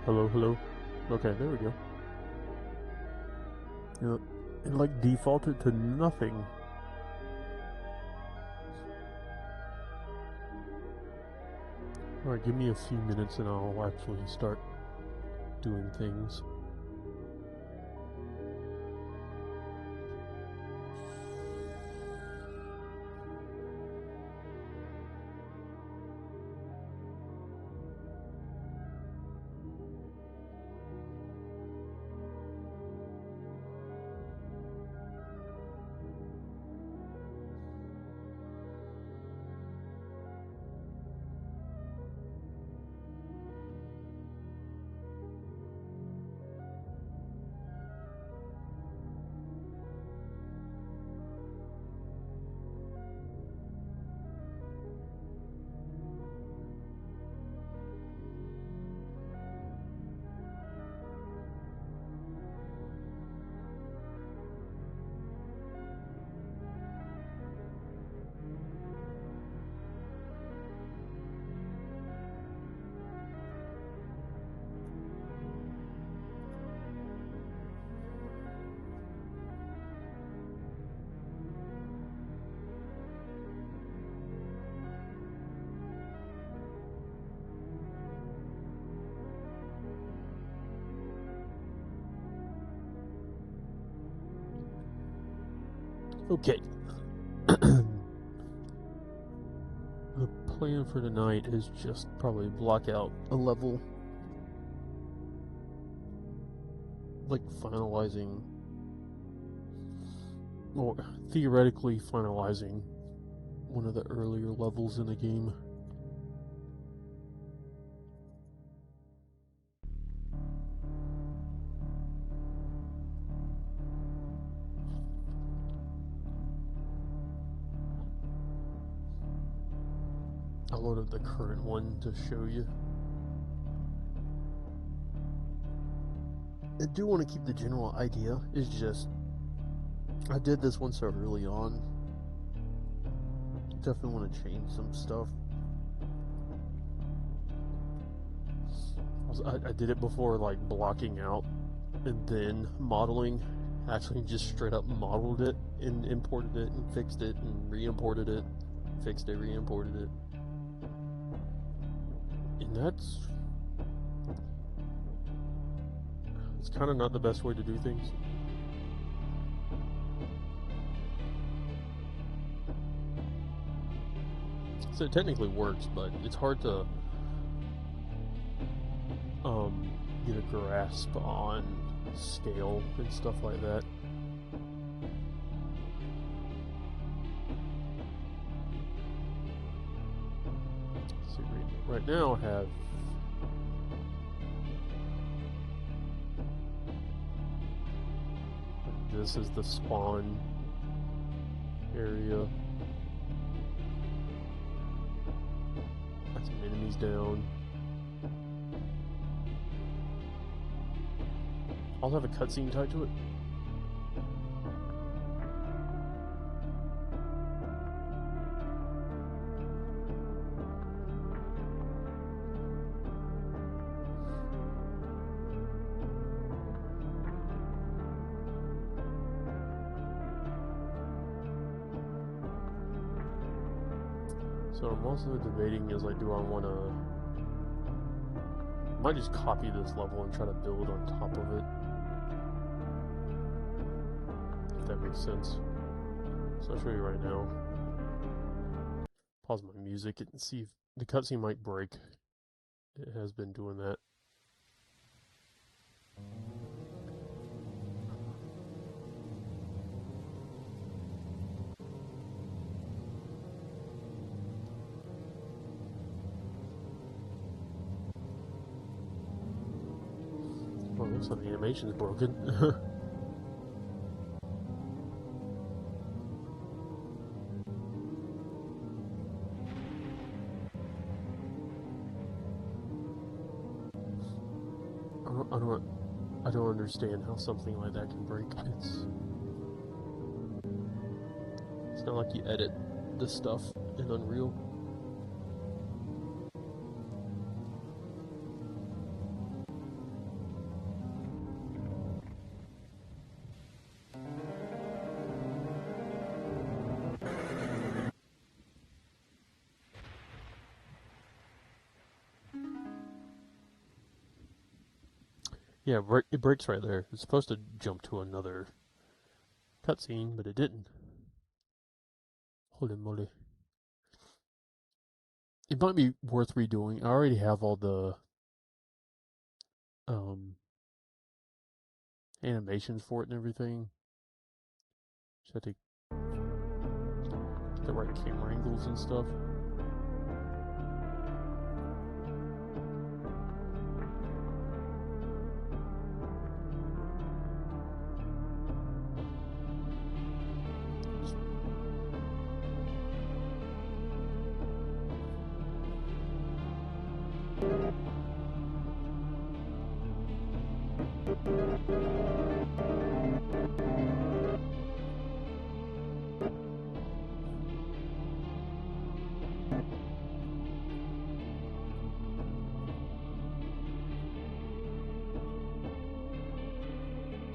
Hello, hello. Okay, there we go. You know, it like defaulted to nothing. Alright, give me a few minutes and I'll actually start doing things. Okay. The plan for tonight is just probably block out a level. Like finalizing, or theoretically finalizing one of the earlier levels in the game. I loaded the current one to show you. I do want to keep the general idea. It's just I did this one so early on. Definitely want to change some stuff. I did it before, like blocking out and then modeling. Actually, just straight up modeled it and imported it and fixed it and re-imported it, fixed it, re-imported it. And it's kind of not the best way to do things. So it technically works, but it's hard to get a grasp on scale and stuff like that. Let's see, right now I have this is the spawn area. Got some enemies down. I'll have a cutscene tied to it. So I'm also debating, is like, do I want to... I might just copy this level and try to build on top of it. If that makes sense. So I'll show you right now. Pause my music and see if the cutscene might break. It has been doing that. Oh, looks like the animation's broken. I don't understand how something like that can break. It's not like you edit this stuff in Unreal. Yeah, it breaks right there. It's supposed to jump to another cutscene, but it didn't. Holy moly. It might be worth redoing. I already have all the um, animations for it and everything. Just have to get the right camera angles and stuff.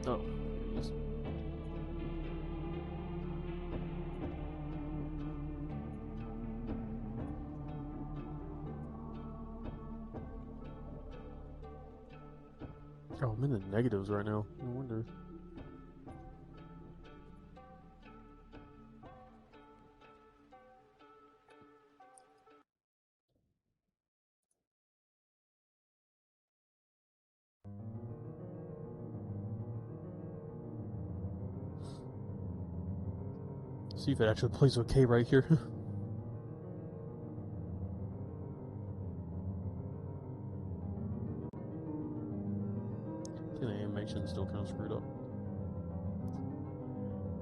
Oh, here it is. Oh, I'm in the negatives right now. No wonder. See if it actually plays okay right here. I think the animation's still kind of screwed up.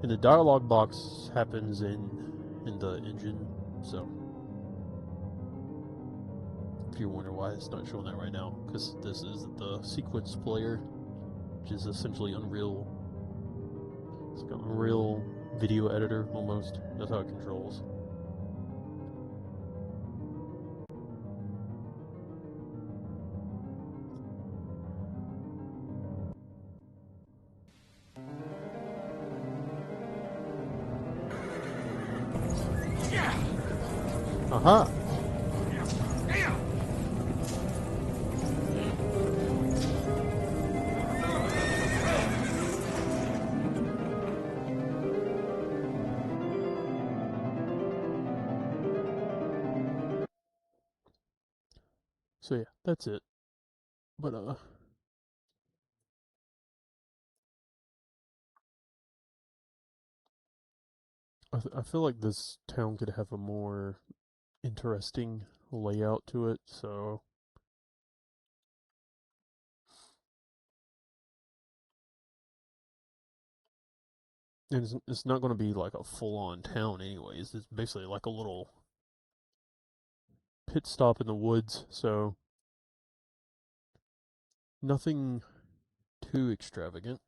And the dialogue box happens in the engine, so if you wonder why it's not showing that right now, because this is the sequence player, which is essentially Unreal. It's like an Unreal video editor almost. That's how it controls. Aha! So yeah, that's it. But I feel like this town could have a more interesting layout to it, so and it's not going to be like a full-on town anyways. It's basically like a little pit stop in the woods, so nothing too extravagant.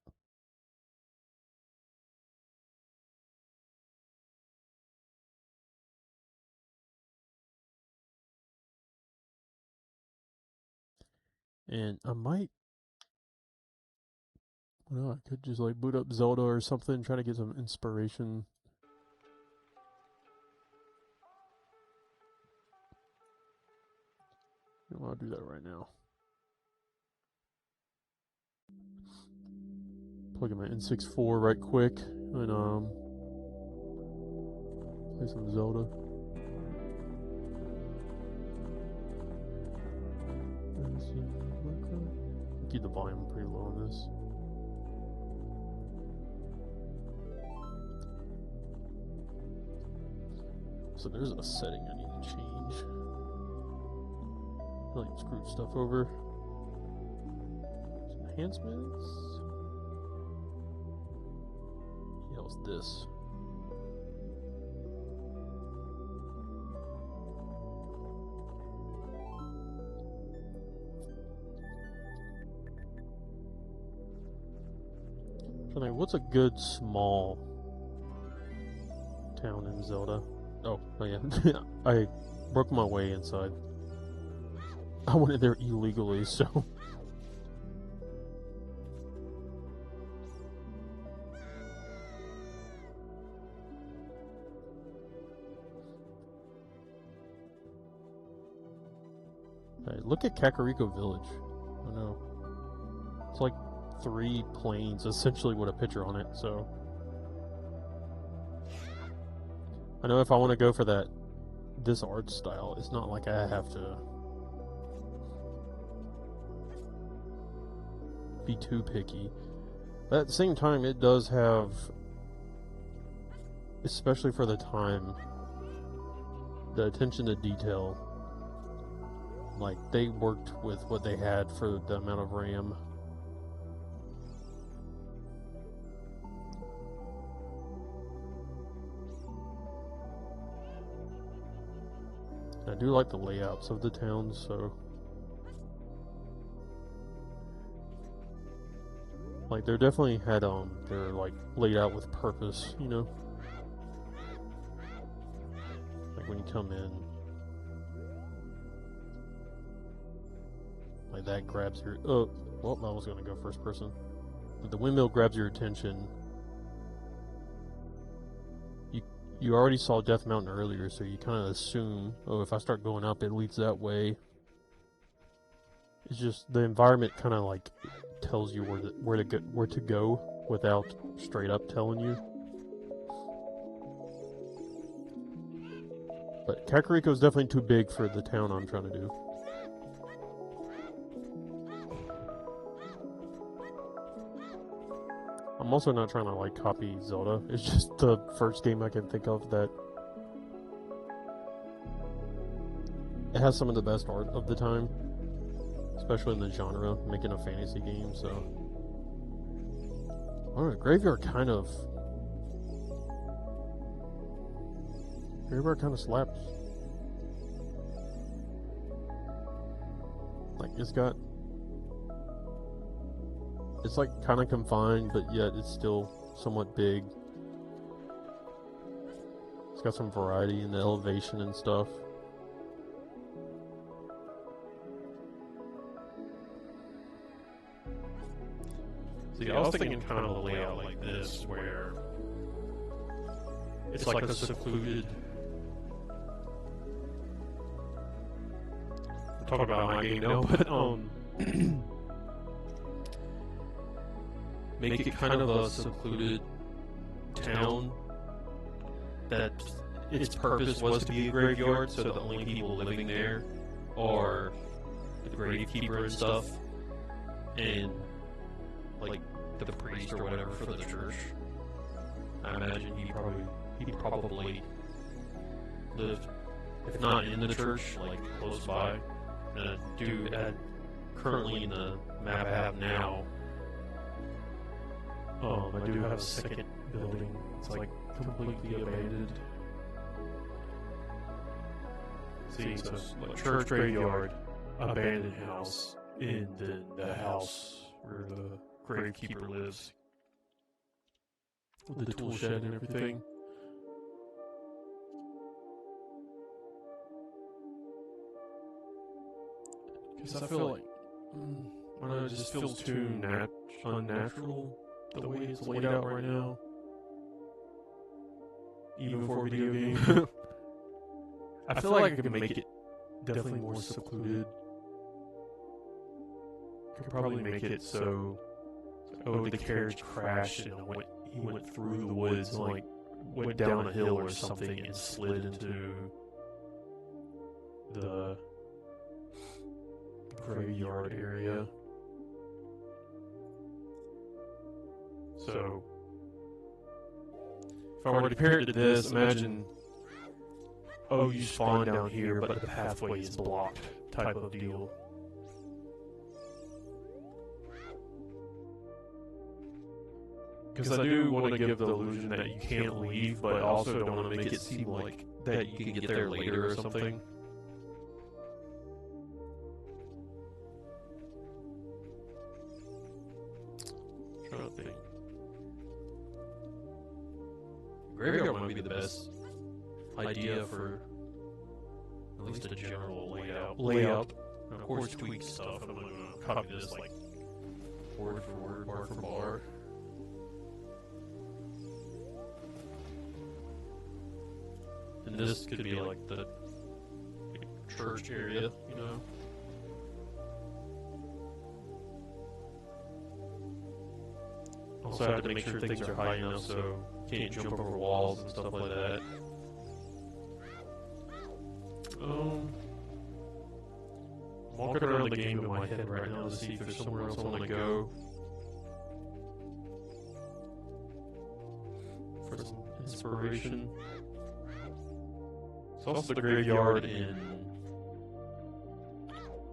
And I might, well, I could just like boot up Zelda or something, try to get some inspiration. I'll do that right now. Plug in my N64 right quick and play some Zelda. Keep the volume pretty low on this. So there's a setting I need to change. I like screwed stuff over. Some enhancements. Yeah, what's this? So like, what's a good small town in Zelda? Oh yeah, I broke my way inside. I went in there illegally, so. Hey, look at Kakariko Village. Oh no. It's like 3 planes essentially with a picture on it, so I know if I want to go for this art style, it's not like I have to be too picky. But at the same time, it does have, especially for the time, the attention to detail. Like, they worked with what they had for the amount of RAM. I do like the layouts of the towns, so like they're definitely had they're like laid out with purpose, you know. Like when you come in, like that grabs your well, I was gonna go first person. But the windmill grabs your attention. You already saw Death Mountain earlier, so you kind of assume, oh, if I start going up, it leads that way. It's just the environment kind of like tells you where to go without straight up telling you. But Kakariko is definitely too big for the town I'm trying to do. I'm also not trying to like copy Zelda. It's just the first game I can think of that it has some of the best art of the time, especially in the genre, making a fantasy game. So, I don't know, Graveyard kind of slaps. Like it's like kind of confined, but yet it's still somewhat big. It's got some variety in the elevation and stuff. See, I was thinking kind of a layout like this, where it's like a secluded... I'm talking about my game now, but make it kind of a secluded town that its purpose was to be a graveyard, so the only people living there are the gravekeeper and stuff, and like the priest or whatever for the church. I imagine he probably lived, if not in the church, like close by. Currently in the map I have now, I do have a second building. It's like completely abandoned. See, so like church, graveyard, abandoned house, and then the house where the gravekeeper lives, with the tool shed and everything. Because I feel like, I don't know, it just feels too unnatural the way it's laid out right now, even for a video game. I feel like I could make it definitely more secluded. I could probably make it so, oh, the carriage crashed and he went through the woods and like went down a hill or something and slid into the graveyard area. So, if I were to compare it to this, imagine, oh, you spawn down here, but the pathway is blocked, type of deal. Because I do want to give the illusion that you can't leave, but also don't want to make it seem like that you can get there later or something. Trying to think. Graveyard might be the best idea for at least a general layout. And of course, tweak stuff. I'm going to copy this like word for word, bar for bar. And this could be like the church area, you know. Also have to make sure things are high enough so you can't jump over walls and stuff like that. I'm walking around the game in my head right now to see if there's somewhere else I want to go for some inspiration. It's also the graveyard in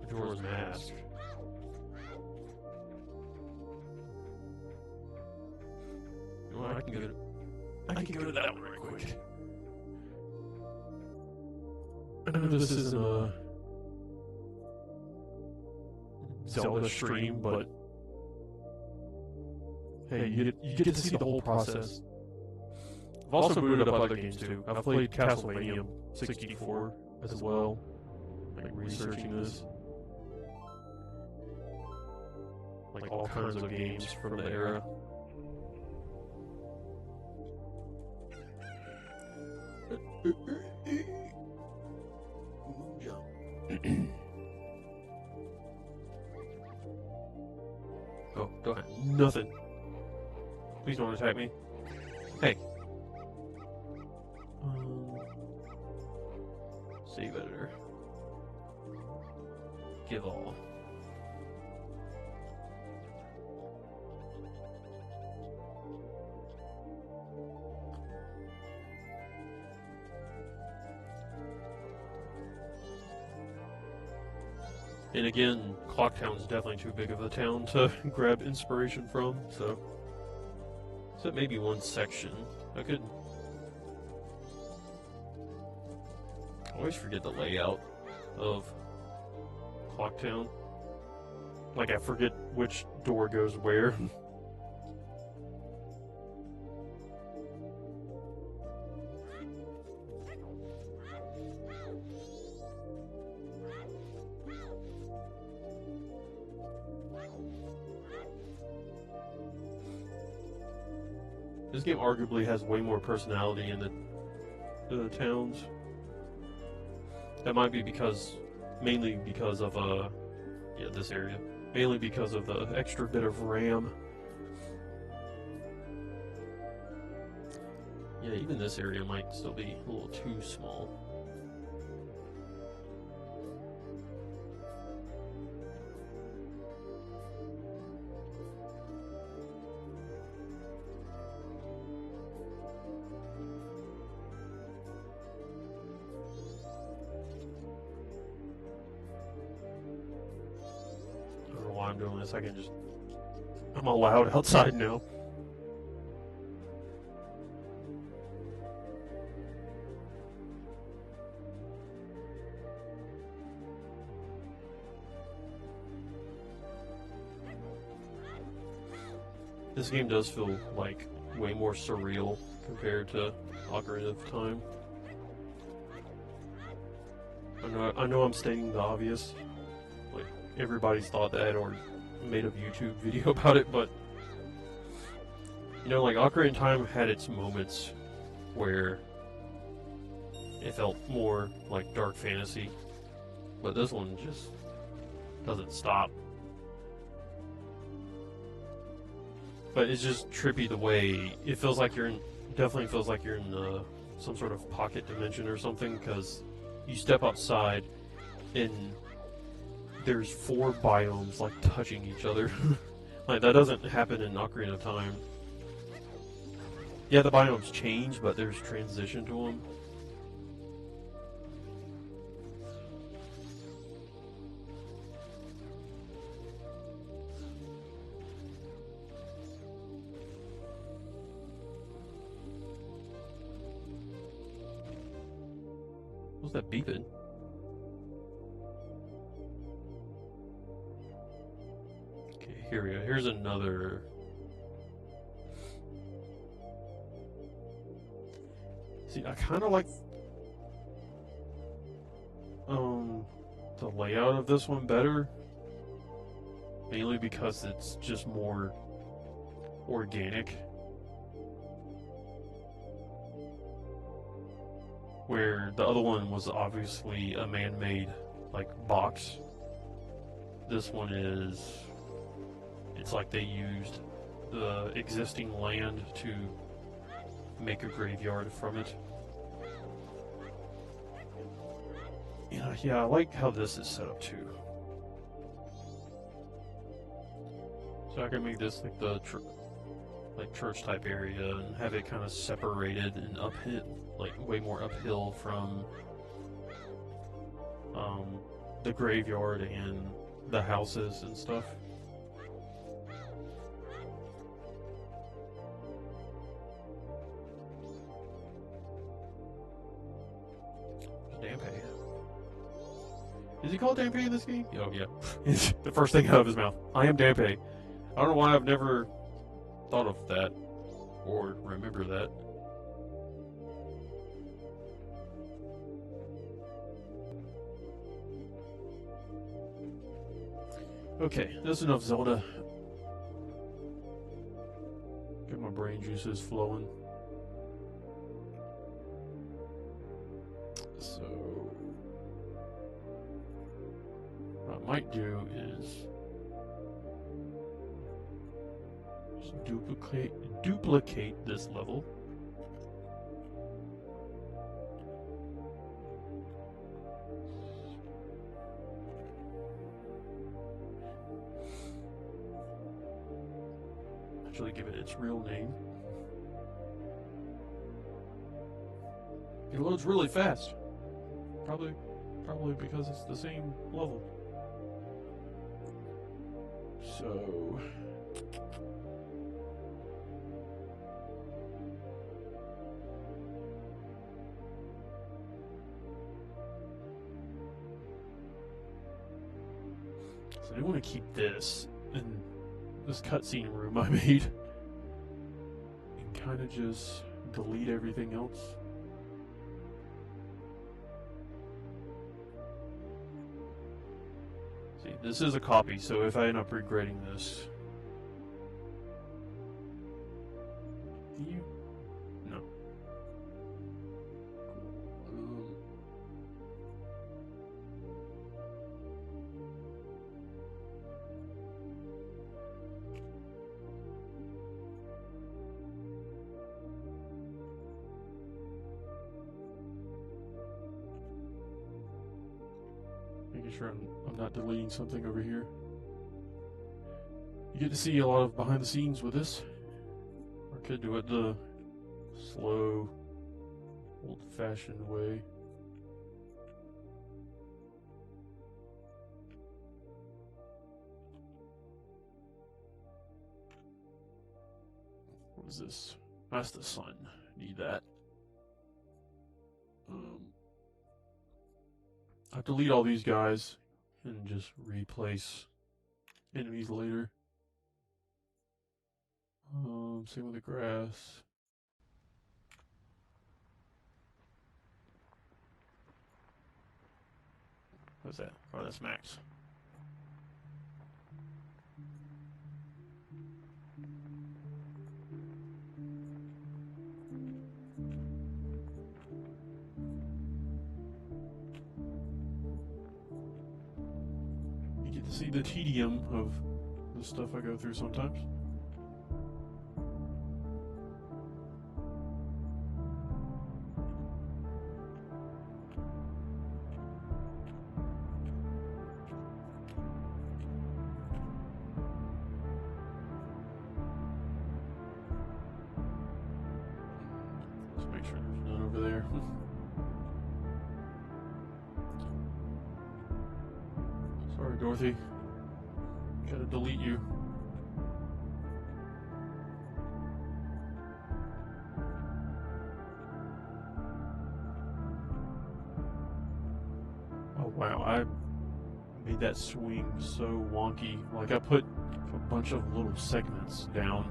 Majora's Mask. Well, I can go to that one right quick. I know this isn't a Zelda stream, but hey, you get to see the whole process. I've also booted up other games too. I've played Castlevania 64 as well, like researching this. Like all kinds of games from the era. Oh, don't have nothing. Please don't attack me. Hey. Save editor. Give all. And again, Clocktown is definitely too big of a town to grab inspiration from, so maybe one section. I could always forget the layout of Clocktown. Like, I forget which door goes where. This game arguably has way more personality in the towns. That might be mainly because of this area. Mainly because of the extra bit of RAM. Yeah, even this area might still be a little too small. I'm doing this, I'm allowed outside now. This game does feel like way more surreal compared to Ocarina of Time. I know I'm stating the obvious. Like, everybody's thought that or made a YouTube video about it, but you know, like, Ocarina of Time had its moments where it felt more like dark fantasy, but this one just doesn't stop. But it's just trippy the way it feels like definitely feels like you're in some sort of pocket dimension or something, because you step outside and there's 4 biomes like touching each other. Like, that doesn't happen in Ocarina of Time. Yeah, the biomes change, but there's transition to them. What's that beeping? Okay, here we go. Here's another. See, I kind of like the layout of this one better, mainly because it's just more organic. Where the other one was obviously a man-made, like, box. This one it's like they used the existing land to make a graveyard from it. Yeah, I like how this is set up too. So I can make this like the church type area and have it kind of separated and uphill, like way more uphill from the graveyard and the houses and stuff. Dampe. Is he called Dampe in this game? Oh yeah. It's the first thing out of his mouth. I am Dampe. I don't know why I've never thought of that or remember that. Okay, that's enough Zelda. Get my brain juices flowing. So, what I might do is just duplicate this level. Actually give it its real name. It loads really fast. Probably because it's the same level. So I do want to keep this in this cutscene room I made and kind of just delete everything else. See, this is a copy, so if I end up regretting this, no. Making sure I'm not deleting something over here. You get to see a lot of behind the scenes with this. Or could do it the slow, old-fashioned way. What is this? That's the sun. Need that. I delete all these guys and just replace enemies later. Same with the grass. What's that? Oh, that's max. You get to see the tedium of the stuff I go through sometimes. Make sure there's none over there. Sorry, Dorothy. Gotta delete you. Oh wow, I made that swing so wonky. Like I put a bunch of little segments down.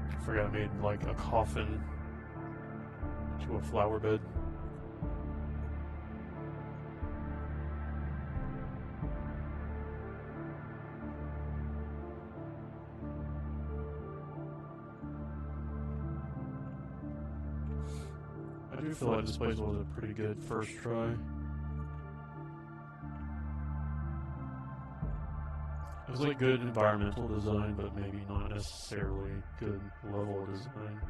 I forgot I made like a coffin to a flower bed. I do feel like this place was a pretty good first try. It was like good environmental design, but maybe not necessarily good level design.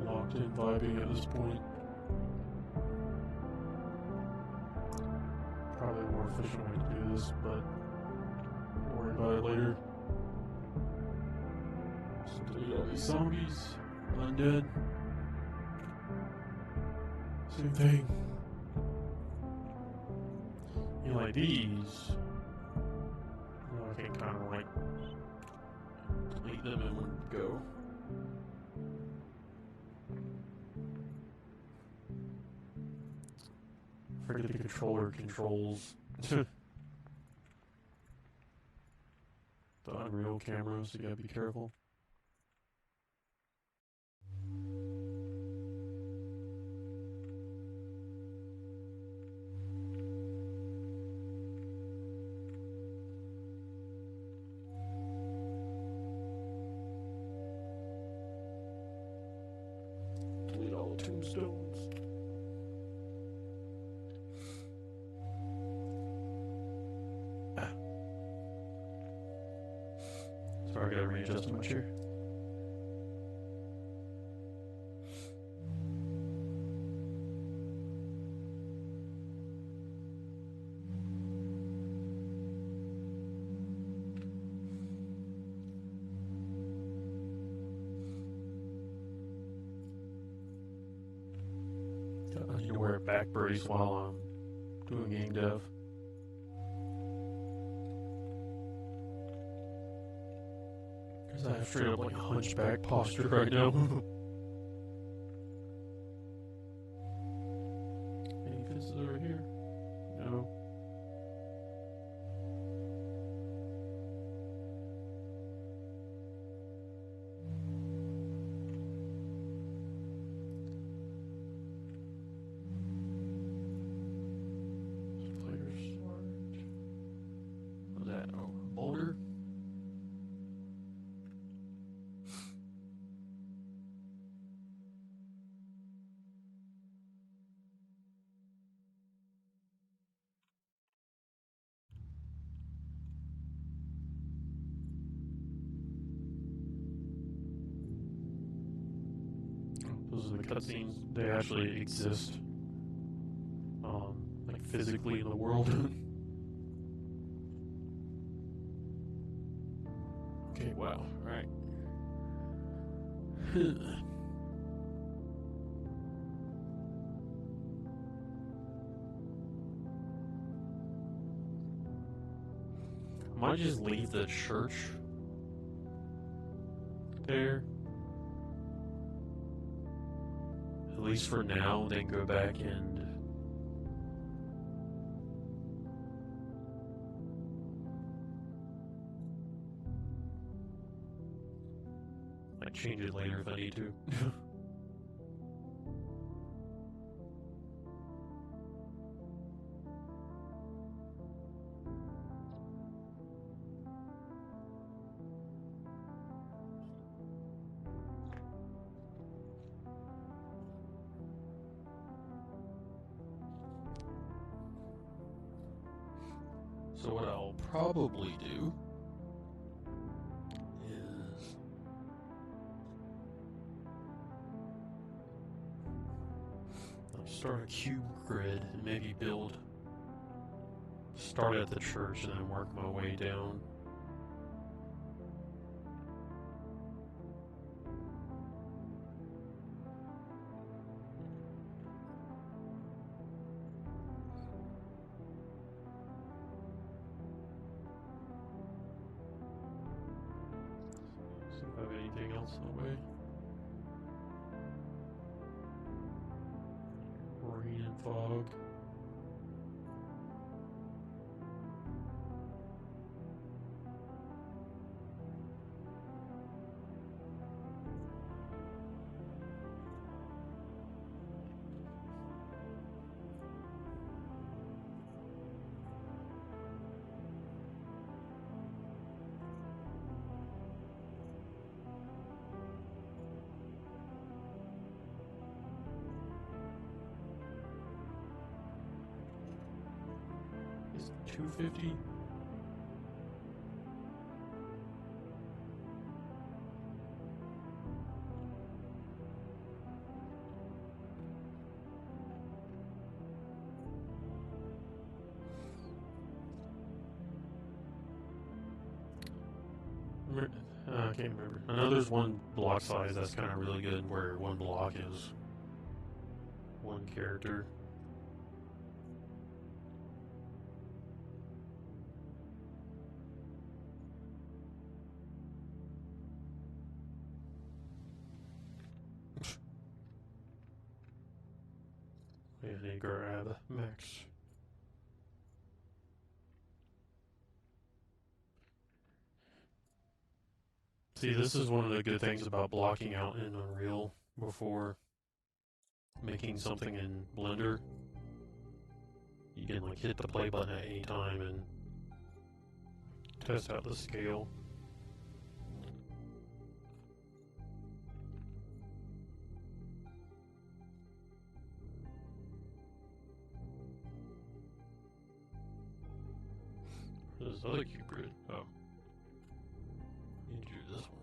Locked in vibing at this point. Probably a more efficient way to do this, but we'll worry about it later. So delete all these zombies, undead. Same thing. You know, like these. You know, I can kind of like delete them in one go. Forget the controller controls the Unreal camera, so you gotta be careful. Delete all the tombstones. Sorry, I gotta readjust my chair. I need to wear a back brace while I'm doing game dev. Because I have straight up like hunchback posture right now. Any fences over here? No. Players large. What's that? Oh, boulder? Those are the cutscenes. They actually exist, like physically in the world. Okay, wow, alright. I might just leave the church there. At least for now, then go back and like change it later if I need to. So what I'll probably do is I'll start a cube grid and maybe start at the church and then work my way down. else in the way. Rain and fog. Is 250? I can't remember. I know there's one block size that's kind of really good, where one block is one character. And they grab Max. See, this is one of the good things about blocking out in Unreal before making something in Blender. You can like hit the play button at any time and test out the scale. This other cube grid. Oh. You drew this one.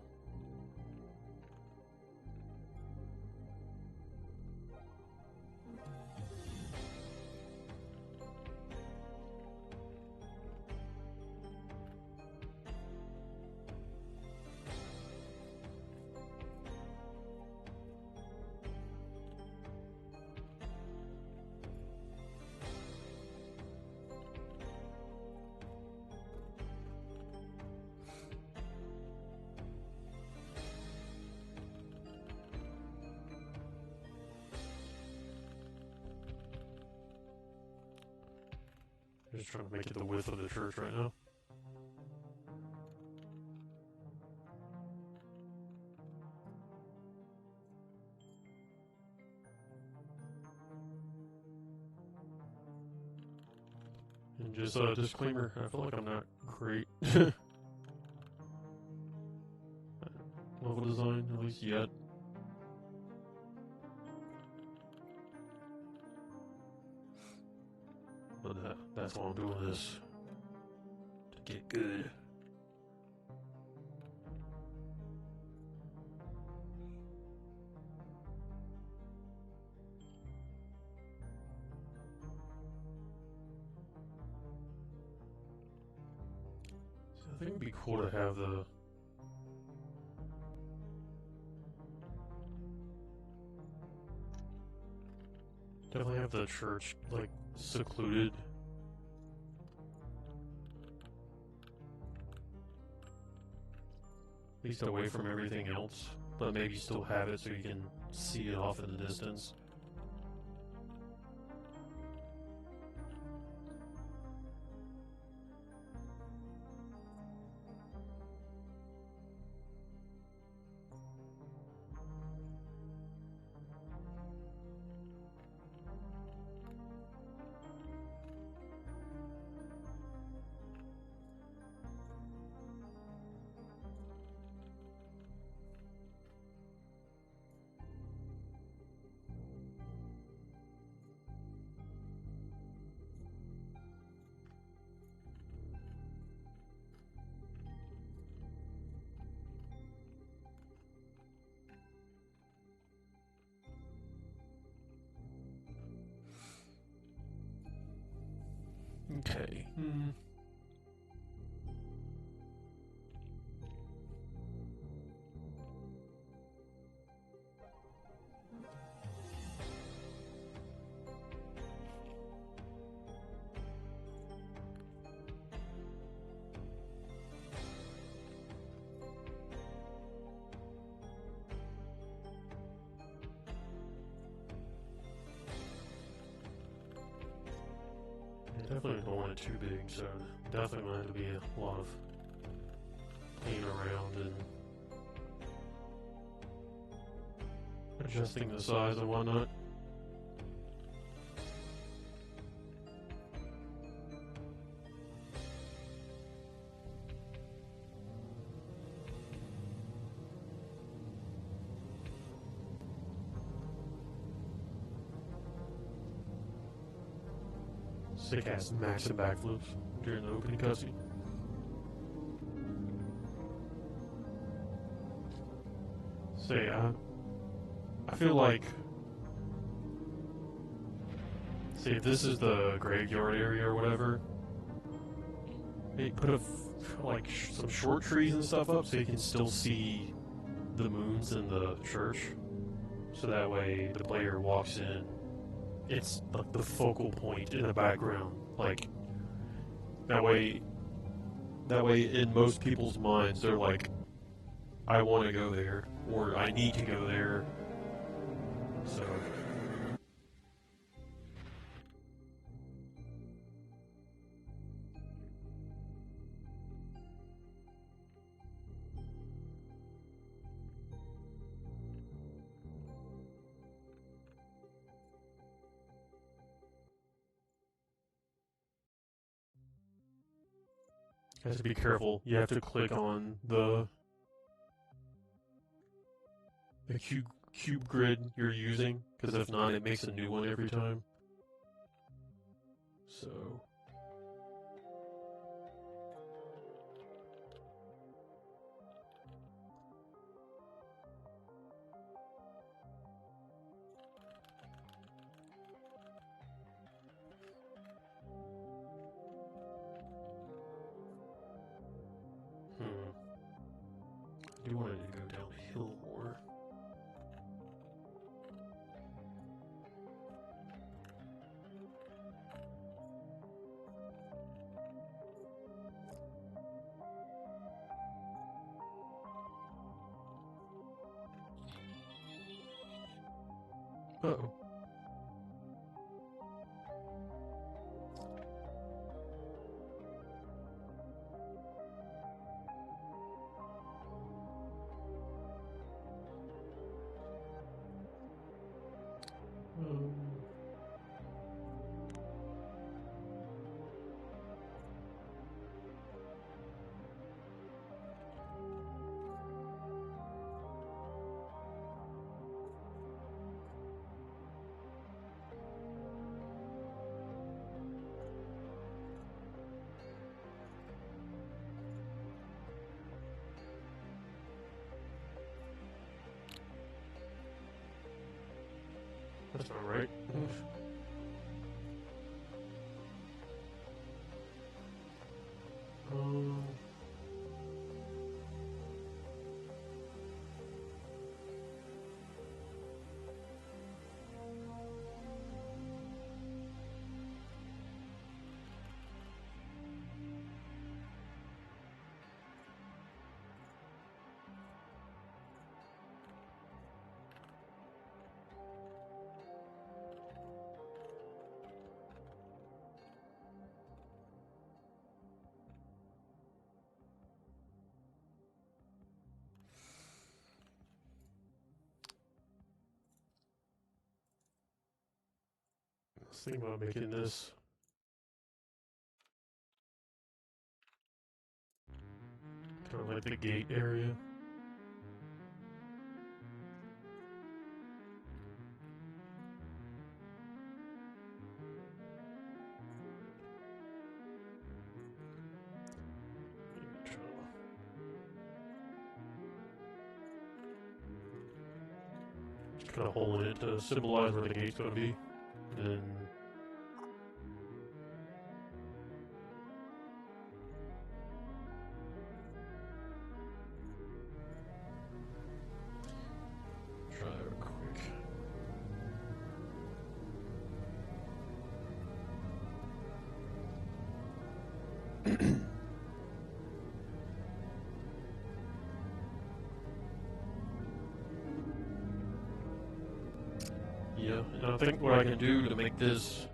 I'm just trying to make it the width of the church right now. And just a disclaimer, I feel like I'm not great level design, at least yet. But that's why I'm doing this, to get good. So I think it'd be cool to have the definitely have the church like secluded. At least away from everything else, but maybe still have it so you can see it off in the distance. Okay. Definitely don't want it too big, so definitely going to have to be a lot of playing around and adjusting the size and whatnot. Sick ass max and backflips during the opening cutscene. Say, I feel like, say if this is the graveyard area or whatever, they put some short trees and stuff up so you can still see the moons in the church. So that way the player walks in, it's like the focal point in the background. Like that way in most people's minds they're like, I want to go there, or I need to go there. So you have to be careful. You have to click on the cube grid you're using, because if not, it makes a new one every time. So I do want it to go downhill more. Uh-oh. That's not right. um, Let's think about making this kind of like the gate area. Just kind of hole in it to symbolize where the gate's going to be. Then try it quick. Yeah, and I think what I can do to make this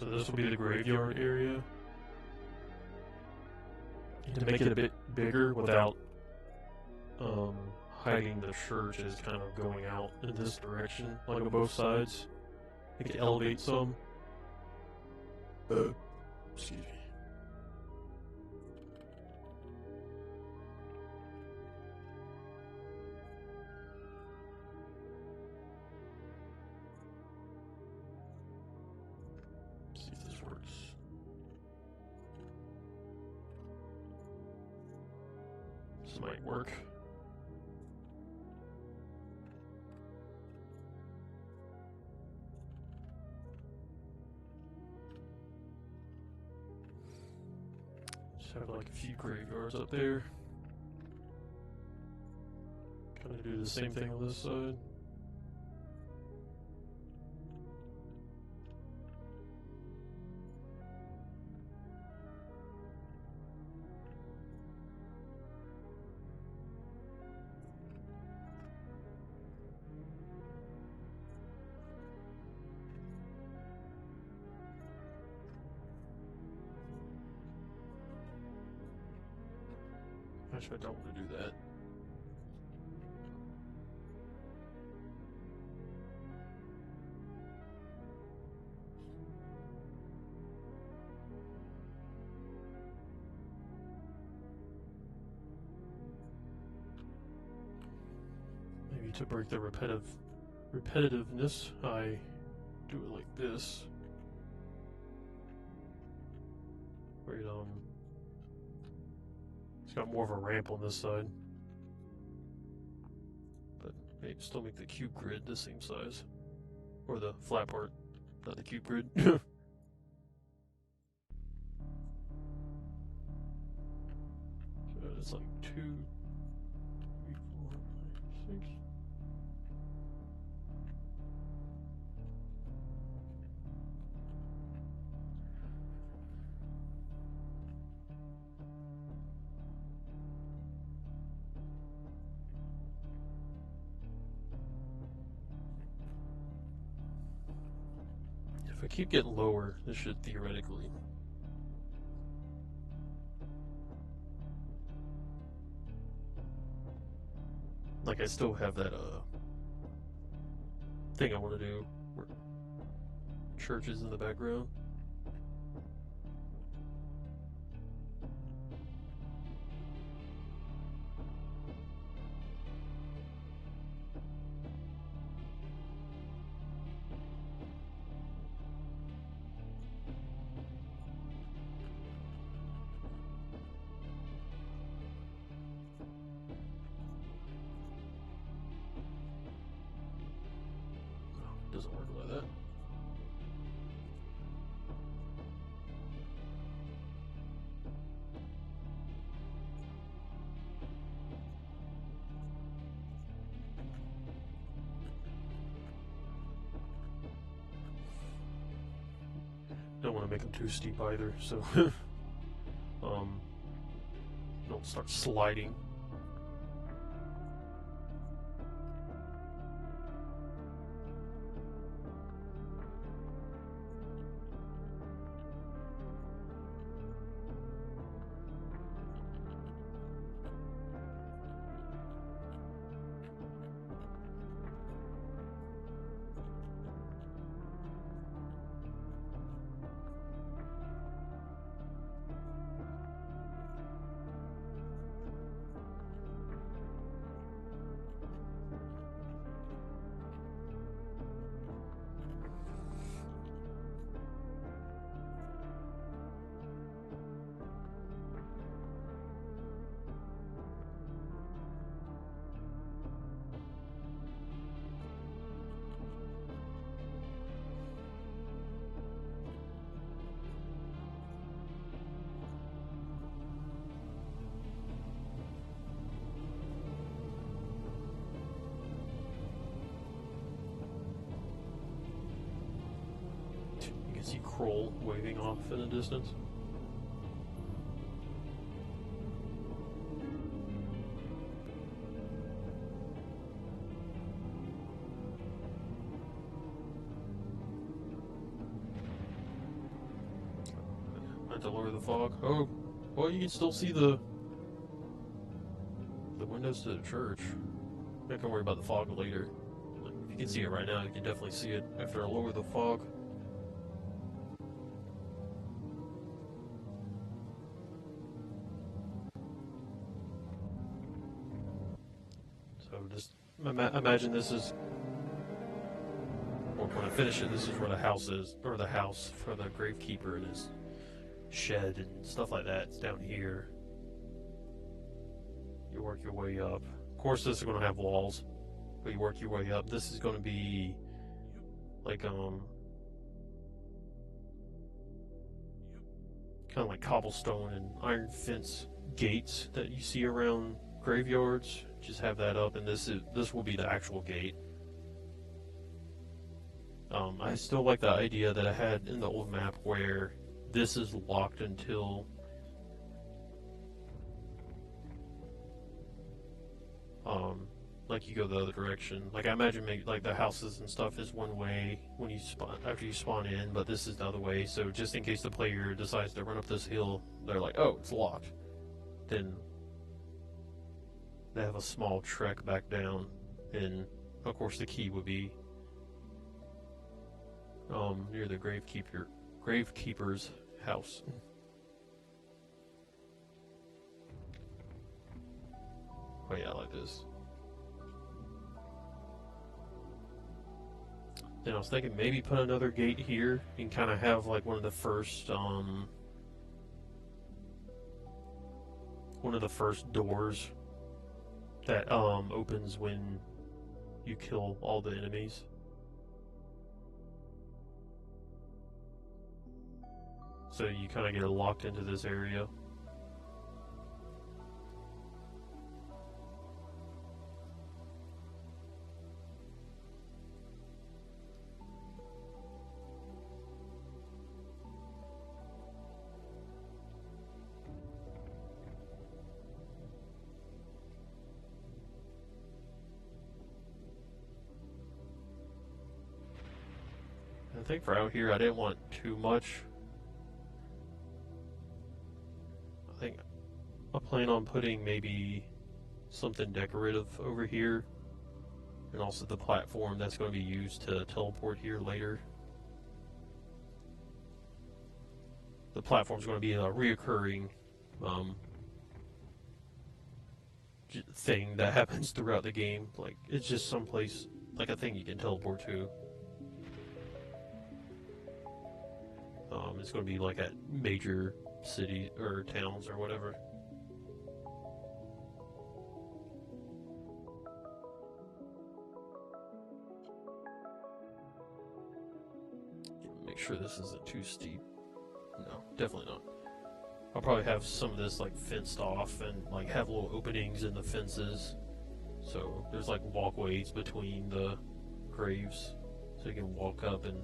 So this will be the graveyard area. And to make it a bit bigger without hiding the church is kind of going out in this direction, like on both sides. Make it elevate some. Excuse me. See if this works. This might work. Just have like a few graveyards up there. Kind of do the same thing on this side. Actually, I don't want to do that. Maybe to break the repetitiveness, I do it like this. Where it's got more of a ramp on this side. But maybe still make the cube grid the same size. Or the flat part, not the cube grid. So it's like 2, 3, 4, 5, 6. If I keep getting lower, this should theoretically. Like, I still have that, thing I want to do, where churches in the background. Doesn't work like that. Don't want to make them too steep either, so don't start sliding. You can see Kroll waving off in the distance. to lower the fog. Oh, well, you can still see the windows to the church. I'm not gonna worry about the fog later. Like, if you can see it right now, you can definitely see it after I lower the fog. So just imagine this is, or when I finish it, this is where the house is, or the house for the gravekeeper and his shed and stuff like that. It's down here. You work your way up. Of course, this is going to have walls, but you work your way up. This is going to be like kind of like cobblestone and iron fence gates that you see around graveyards. Just have that up, and this will be the actual gate. I still like the idea that I had in the old map where this is locked until like you go the other direction. Like I imagine maybe like the houses and stuff is one way when you spawn after you spawn in, but this is the other way. So just in case the player decides to run up this hill, they're like, oh, it's locked. Then they have a small trek back down, and of course the key would be near the gravekeeper's house. Oh yeah, like this. Then I was thinking maybe put another gate here and kind of have like one of the first doors that opens when you kill all the enemies. So you kind of get locked into this area. I think for out here I didn't want too much. I think I plan on putting maybe something decorative over here, and also the platform that's going to be used to teleport here later. The platform's going to be a reoccurring thing that happens throughout the game. Like it's just someplace, like a thing you can teleport to. It's going to be like at major cities or towns or whatever. Make sure this isn't too steep. No, definitely not. I'll probably have some of this like fenced off and like have little openings in the fences. So there's like walkways between the graves so you can walk up and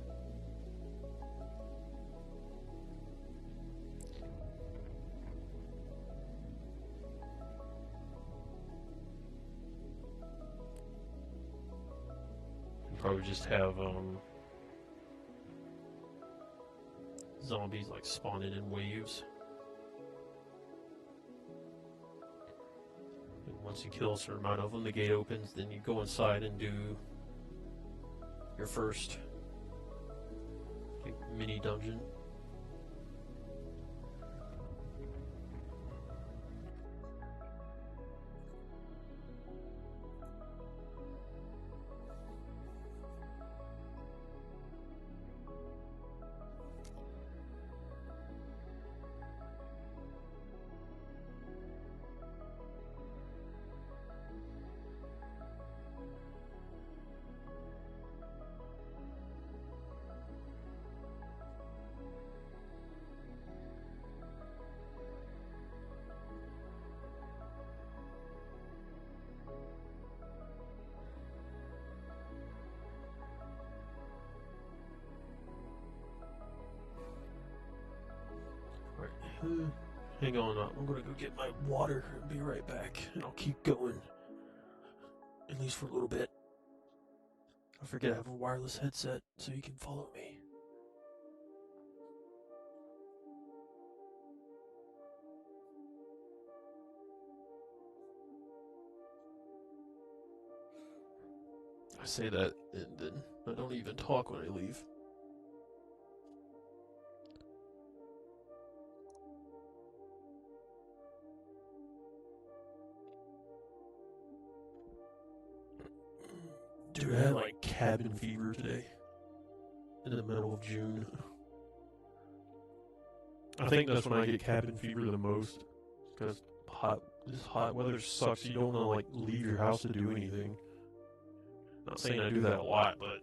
probably just have zombies like spawning in waves. And once you kill a certain amount of them, the gate opens, then you go inside and do your first mini dungeon. Hang on, I'm gonna go get my water and be right back, and I'll keep going, at least for a little bit. I forget I have a wireless headset, so you can follow me. say that and then I don't even talk when I leave. Dude, I had like cabin fever today. In the middle of June. I think that's when I get cabin fever the most. Because this hot weather sucks. You don't want to like leave your house to do anything. Not saying I do that a lot, but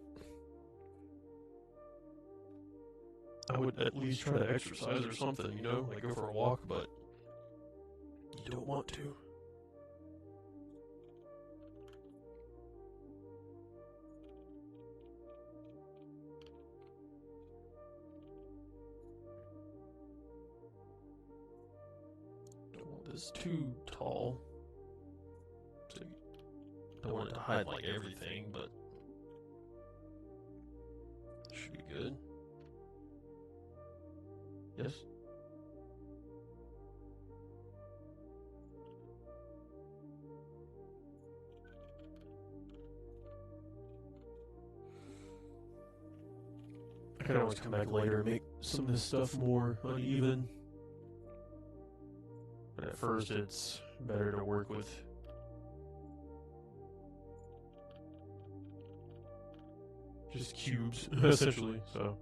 I would at least try to exercise or something, you know? Like go for a walk, but you don't want to. It's too tall. So I don't want it to hide like everything, but it should be good. Yes? I can always come back later and make some of this stuff more uneven. But at first it's better to work with just cubes, essentially, so.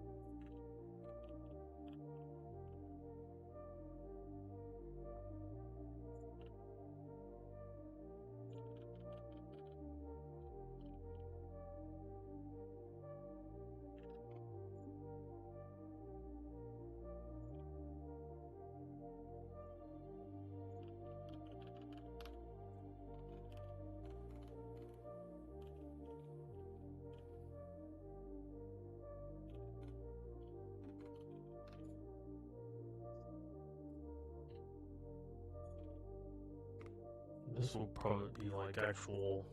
This will probably be like actual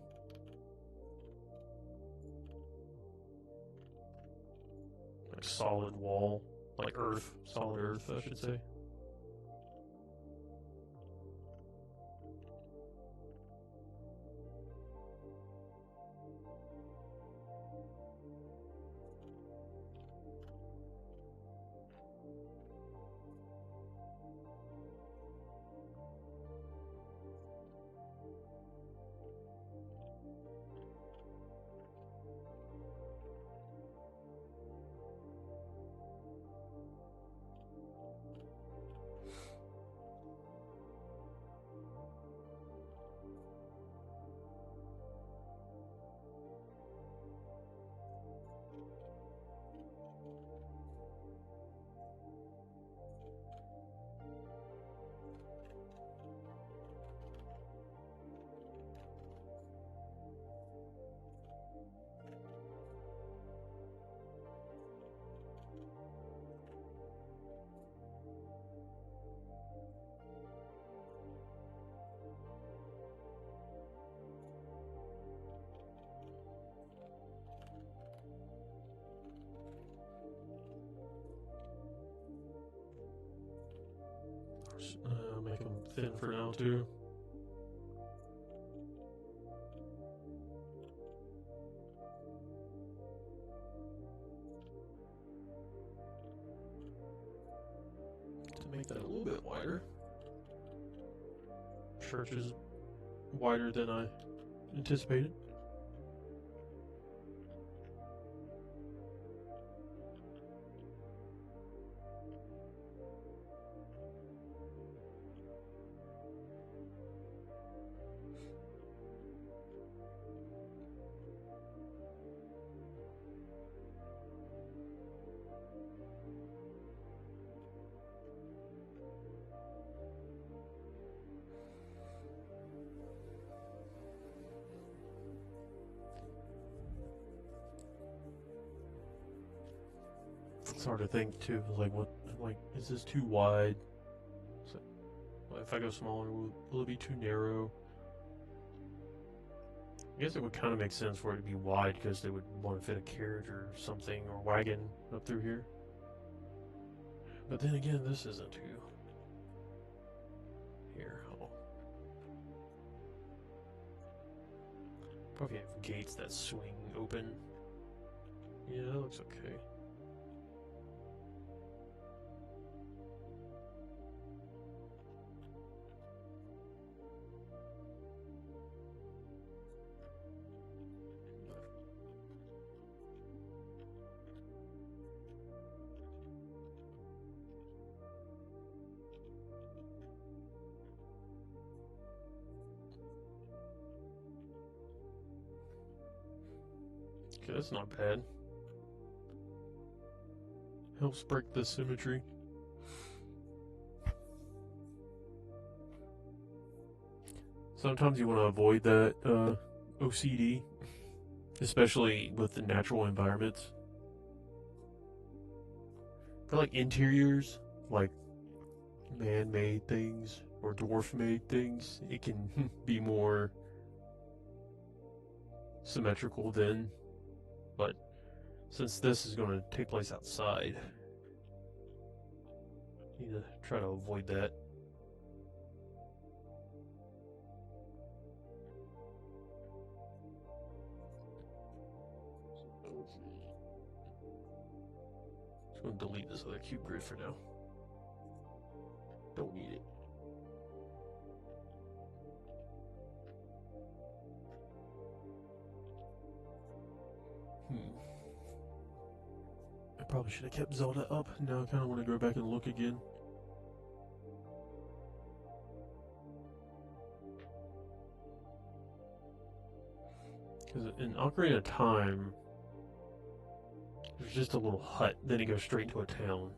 like solid wall, like earth, solid earth, I should say. Make them thin for now too. To make that a little bit wider. Church is wider than I anticipated. It's hard to think too. Like, what? Like, is this too wide? So, if I go smaller, will it be too narrow? I guess it would kind of make sense for it to be wide because they would want to fit a carriage or something or wagon up through here. But then again, this isn't too. Here, I'll Probably have gates that swing open. Yeah, that looks okay. Okay, that's not bad. Helps break the symmetry. Sometimes you want to avoid that OCD, especially with the natural environments. For like interiors, like man-made things or dwarf-made things, it can be more symmetrical then. But since this is going to take place outside, you need to try to avoid that. Just going to delete this other cube grid for now. Don't need it. I probably should have kept Zelda up. Now I kind of want to go back and look again. Because in Ocarina of Time, there's just a little hut, then it goes straight into a town.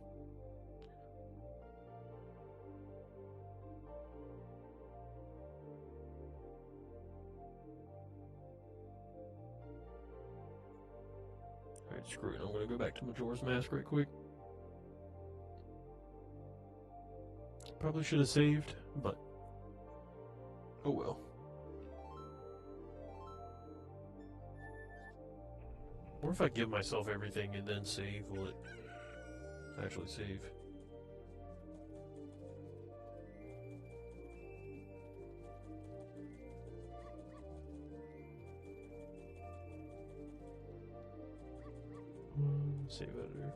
Alright, screw it. I'm gonna go back to Majora's Mask right quick. Probably should have saved, but oh well. Or if I give myself everything and then save, will it actually save? Save editor.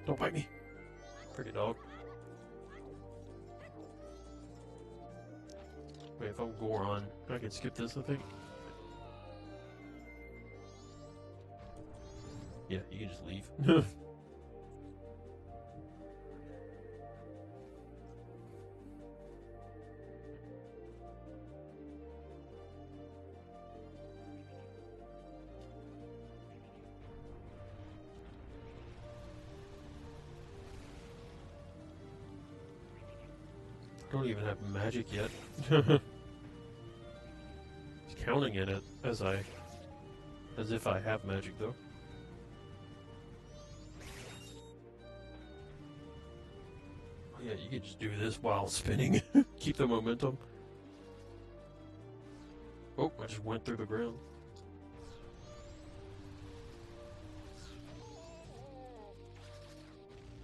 Don't bite me. Pretty dog. Wait, if I'm Goron, I can skip this, I think. Yeah, you can just leave. Don't even have magic yet. It's counting in it as if I have magic though. Oh yeah, you could just do this while spinning. Keep the momentum. Oh, I just went through the ground.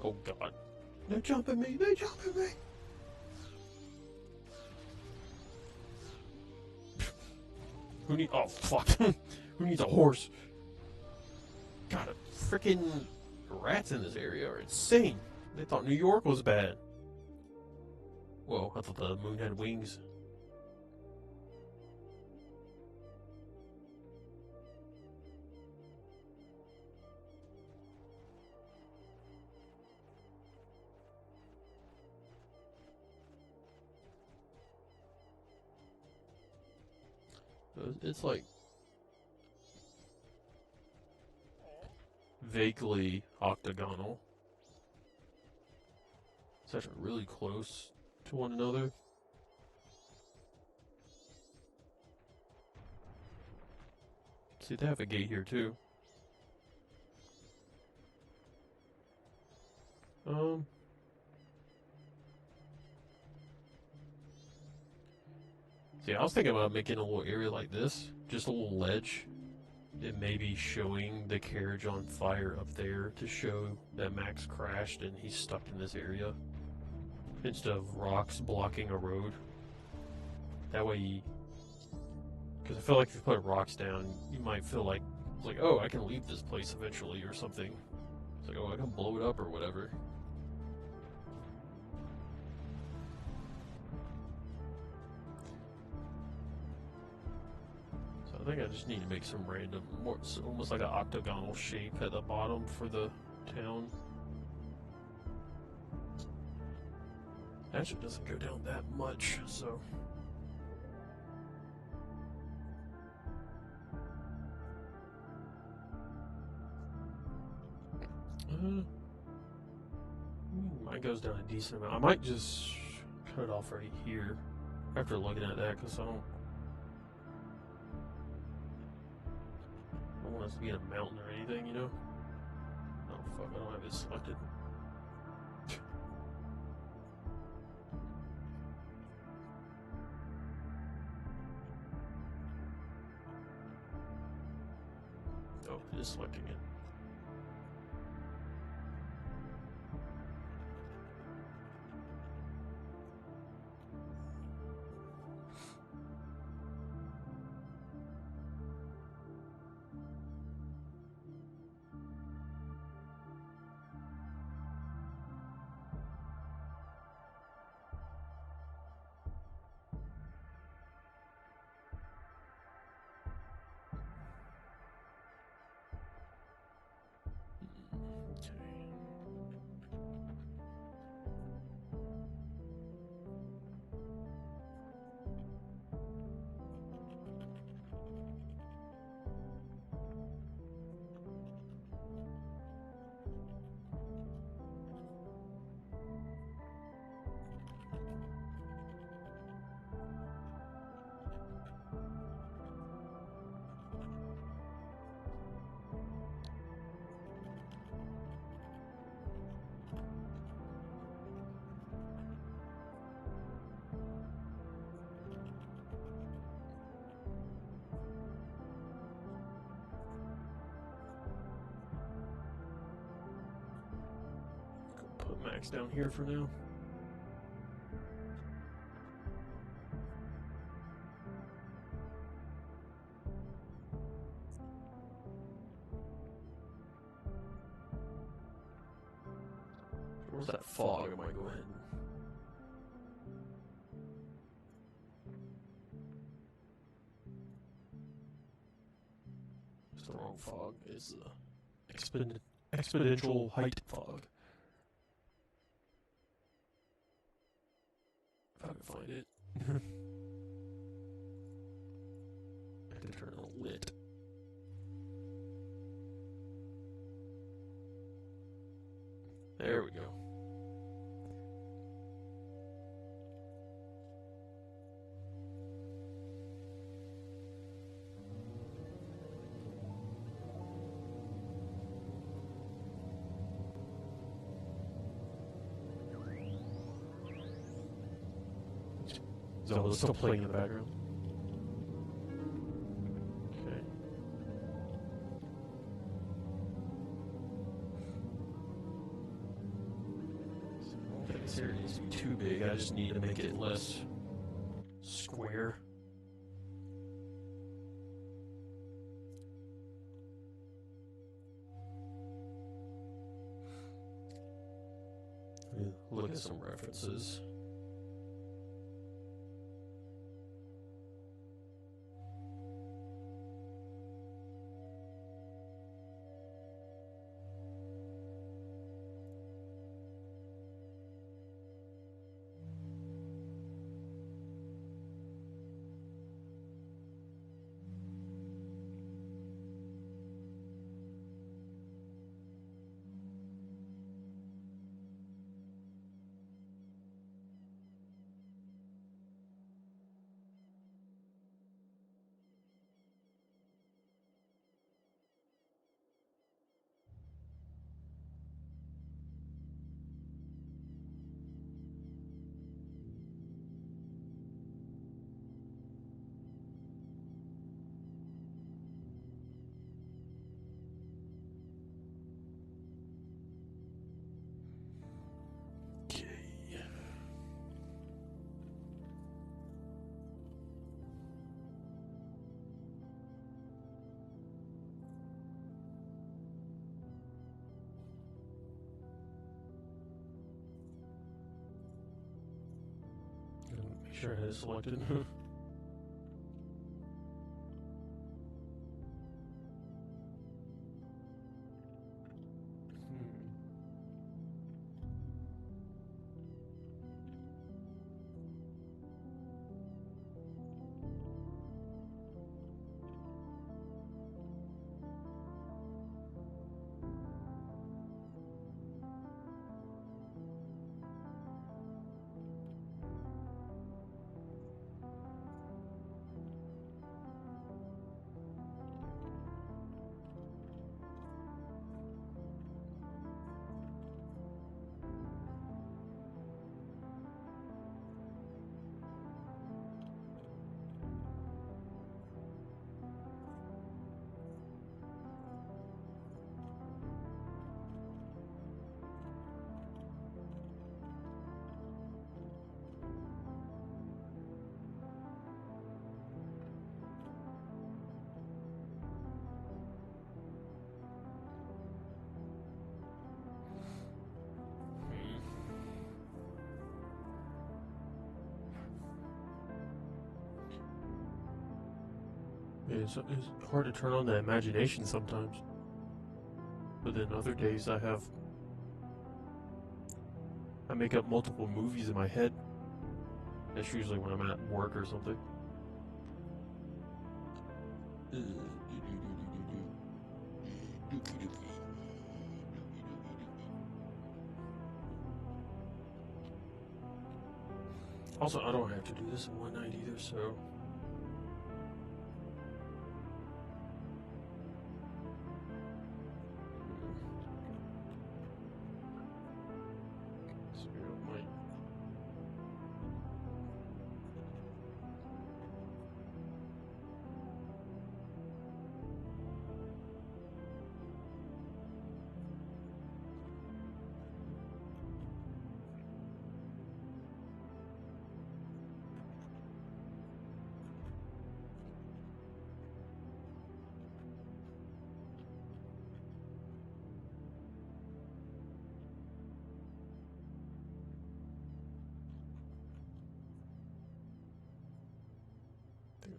Oh god. They're jumping me, they're jumping me! Oh fuck. Who needs a horse? God, freaking rats in this area are insane. They thought New York was bad. Whoa, I thought the moon had wings. It's like vaguely octagonal. It's actually really close to one another. See, they have a gate here too. See, I was thinking about making a little area like this, just a little ledge, and maybe showing the carriage on fire up there to show that Max crashed and he's stuck in this area, instead of rocks blocking a road. That way, because I feel like if you put rocks down, you might feel like, it's like, oh, I can leave this place eventually or something. It's like, oh, I can blow it up or whatever. So I think I just need to make some random, more, almost like an octagonal shape at the bottom for the town. Actually, doesn't go down that much, so. Mine goes down a decent amount. I might just cut it off right here after looking at that, because I don't want us to be in a mountain or anything, you know? Oh fuck, I don't have it selected. Oh, it is selecting it. Put Max down here for now. Where's that fog? I might go ahead and... It's the wrong fog. It's exponential height fog. If I can find it. I have to turn it on lit. There we go. Zelda's still playing in the background. Okay. So I don't think this area needs to be too big. I just need to make it less square. Look at some references. sure I had it selected. It's hard to turn on the imagination sometimes. But then other days I make up multiple movies in my head. That's usually when I'm at work or something. Also, I don't have to do this in one night either, so...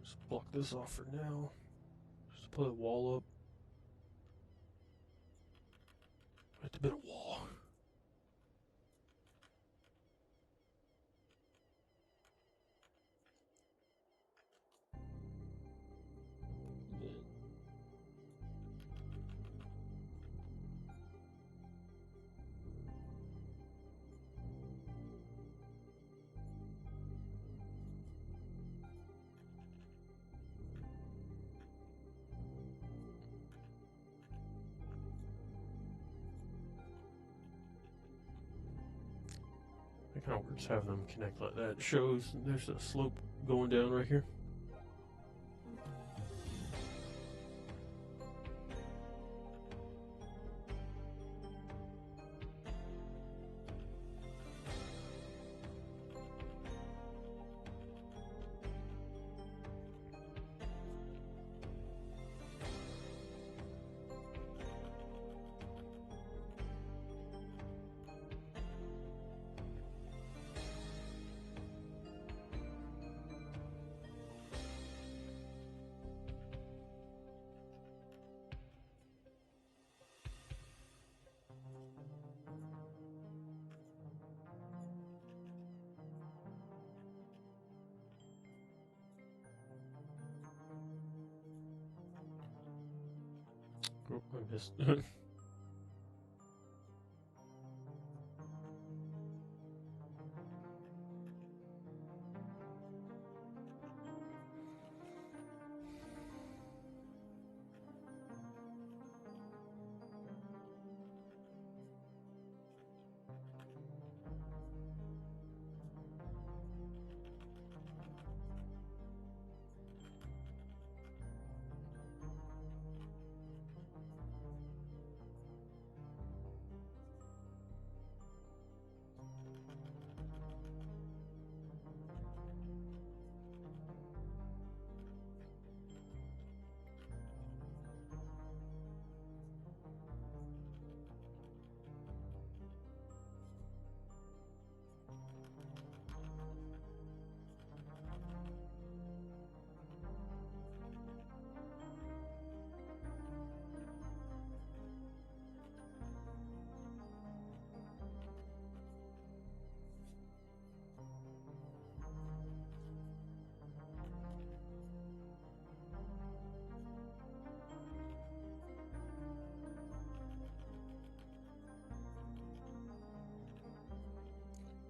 Just block this off for now. Just put a wall up. Right, a bit of wall. It kind of works having them connect like that. It shows there's a slope going down right here. Oh, I missed.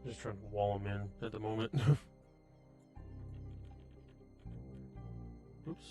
Just trying to wall them in at the moment. Oops.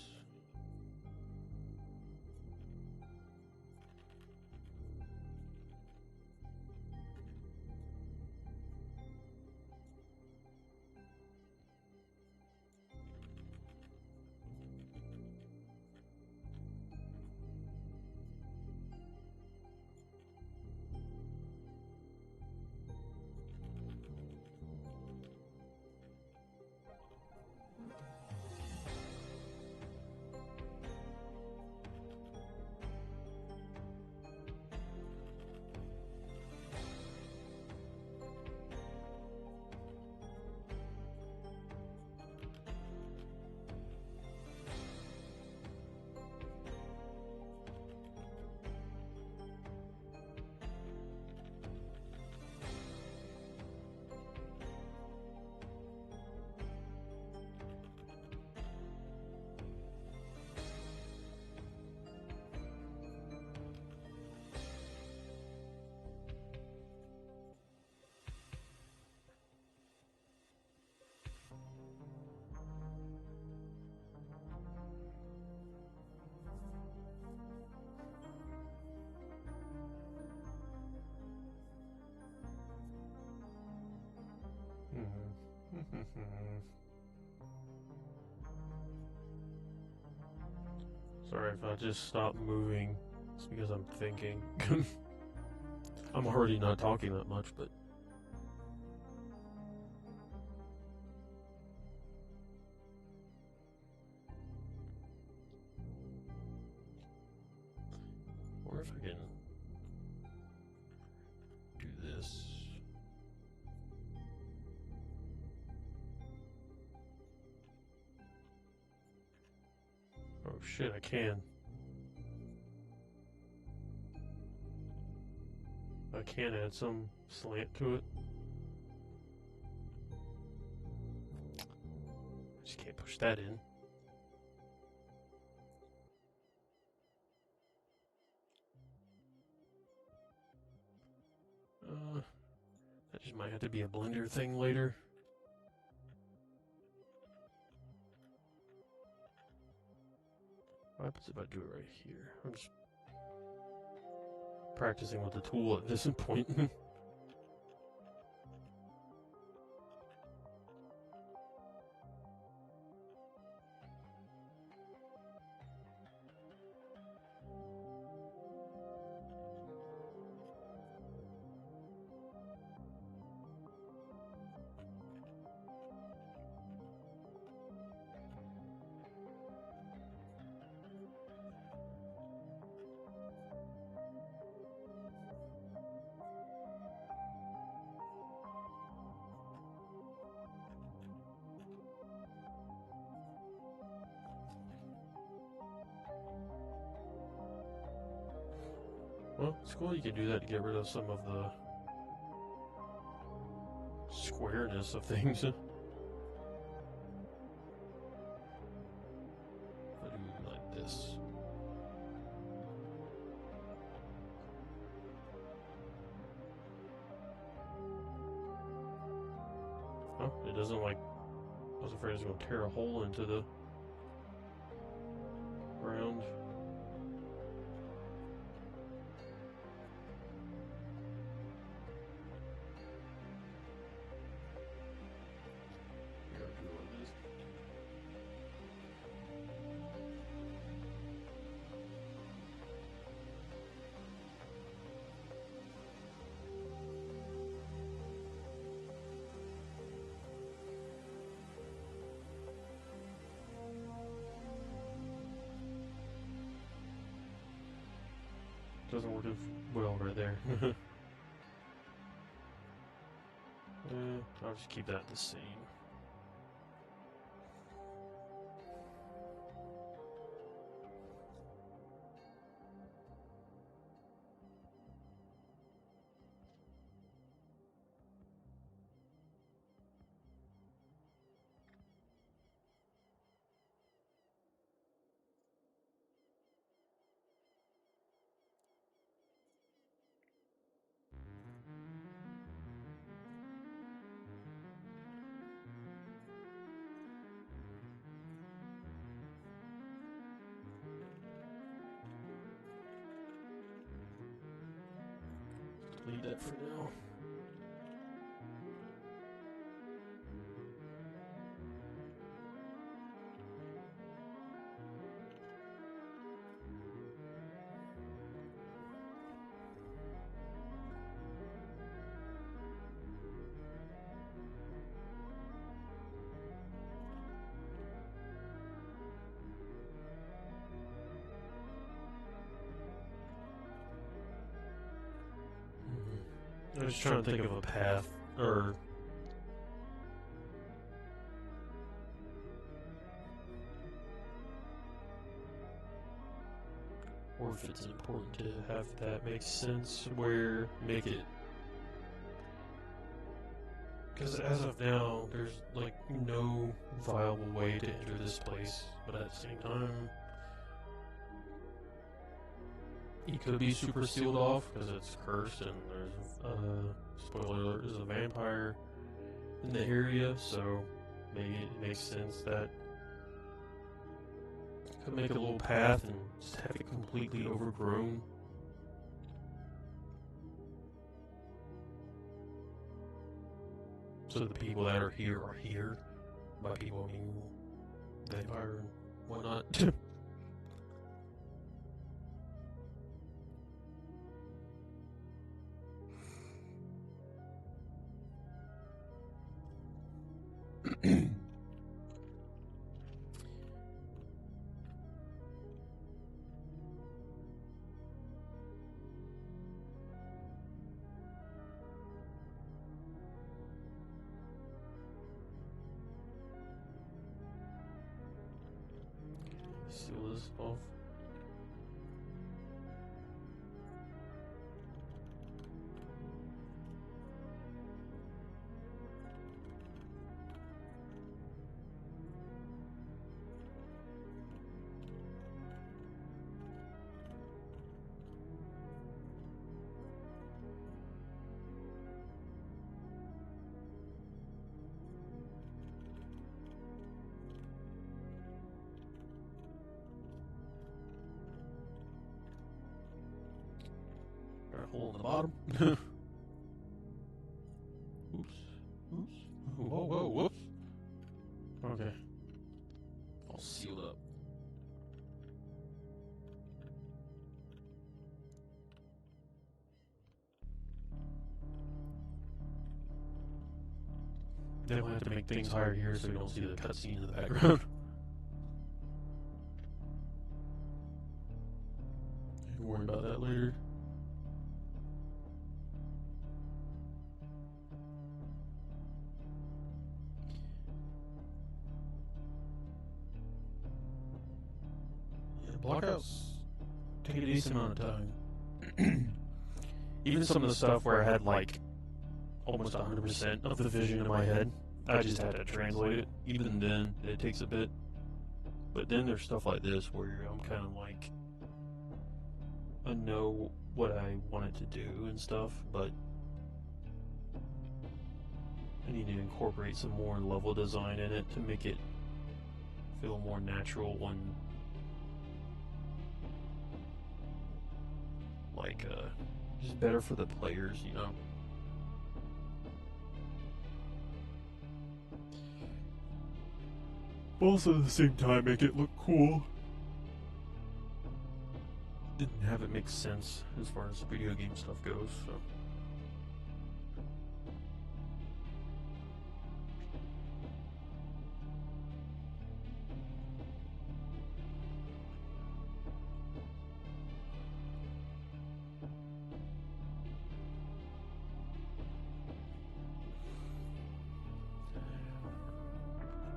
Sorry if I just stop moving. It's because I'm thinking. I'm already not talking that much, but... Or if I can... do this... Oh shit, I can. I can add some slant to it. Just can't push that in. That just might have to be a Blender thing later. What happens if I do it right here? I'm just practicing with the tool at this point. Well, it's cool you can do that to get rid of some of the squareness of things. If I do like this. Oh, it doesn't like... I was afraid it was going to tear a hole into the ground. Doesn't work as well right there. I'll just keep that the same. leave that for now. I was trying to think of a path, or if it's important to have that make sense, where make it, because as of now, there's like no viable way to enter this place, but at the same time, it could be super sealed off because it's cursed and there's, spoiler alert, there's a vampire in the area, so maybe it makes sense that could make a little path and just have it completely overgrown. So the people that are here are here. By people I mean vampire and whatnot. Seal this off. Hole in the bottom. Oops. Oops. Whoa, whoa, whoops. Okay. All sealed up. Then we'll have to make things higher here so we don't see the cutscene in the background. Don't worry about that later. Blockouts take a decent amount of time. Even some of the stuff where I had like almost 100% of the vision in my head, I just had to translate it. Even then, it takes a bit. But then there's stuff like this where I'm kind of like, I know what I wanted to do and stuff, but I need to incorporate some more level design in it to make it feel more natural and like, just better for the players, you know. Also at the same time make it look cool. Didn't have it make sense as far as video game stuff goes, so.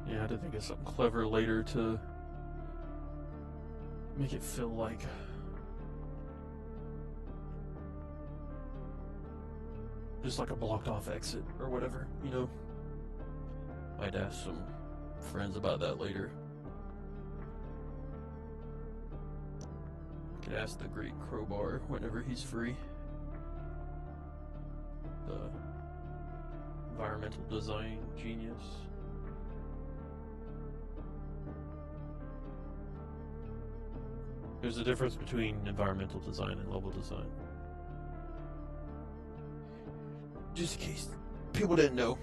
Yeah, I had to think of something clever later to make it feel like just like a blocked off exit or whatever, you know. I'd ask some friends about that later. Could ask the Great Crowbar whenever he's free. The environmental design genius. There's a difference between environmental design and level design. just in case people didn't know.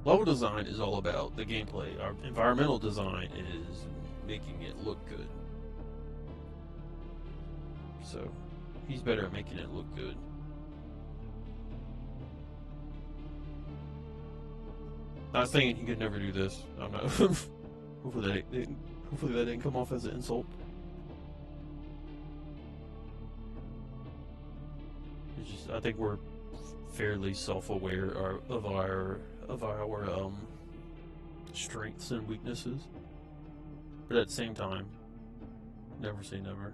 Level design is all about the gameplay. Our environmental design is making it look good. So, he's better at making it look good. Not saying he could never do this. I'm not. hopefully that didn't come off as an insult. It's just, I think we're fairly self-aware of our strengths and weaknesses, but at the same time, never say never.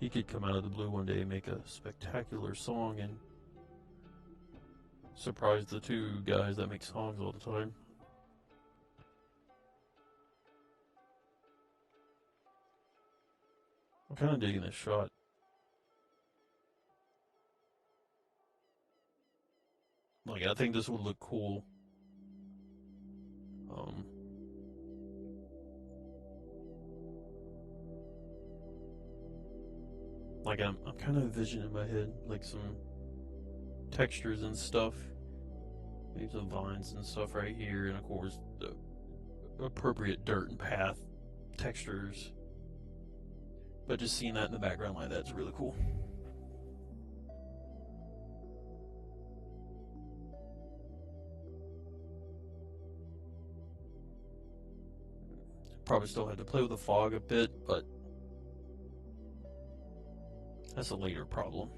He could come out of the blue one day and make a spectacular song and surprise the two guys that make songs all the time. I'm kind of digging this shot. Like, I think this would look cool. Like, I'm kind of envisioning in my head, like, some textures and stuff. Maybe some vines and stuff right here, and of course, the appropriate dirt and path textures. But just seeing that in the background like that's really cool. Probably still had to play with the fog a bit, but that's a later problem.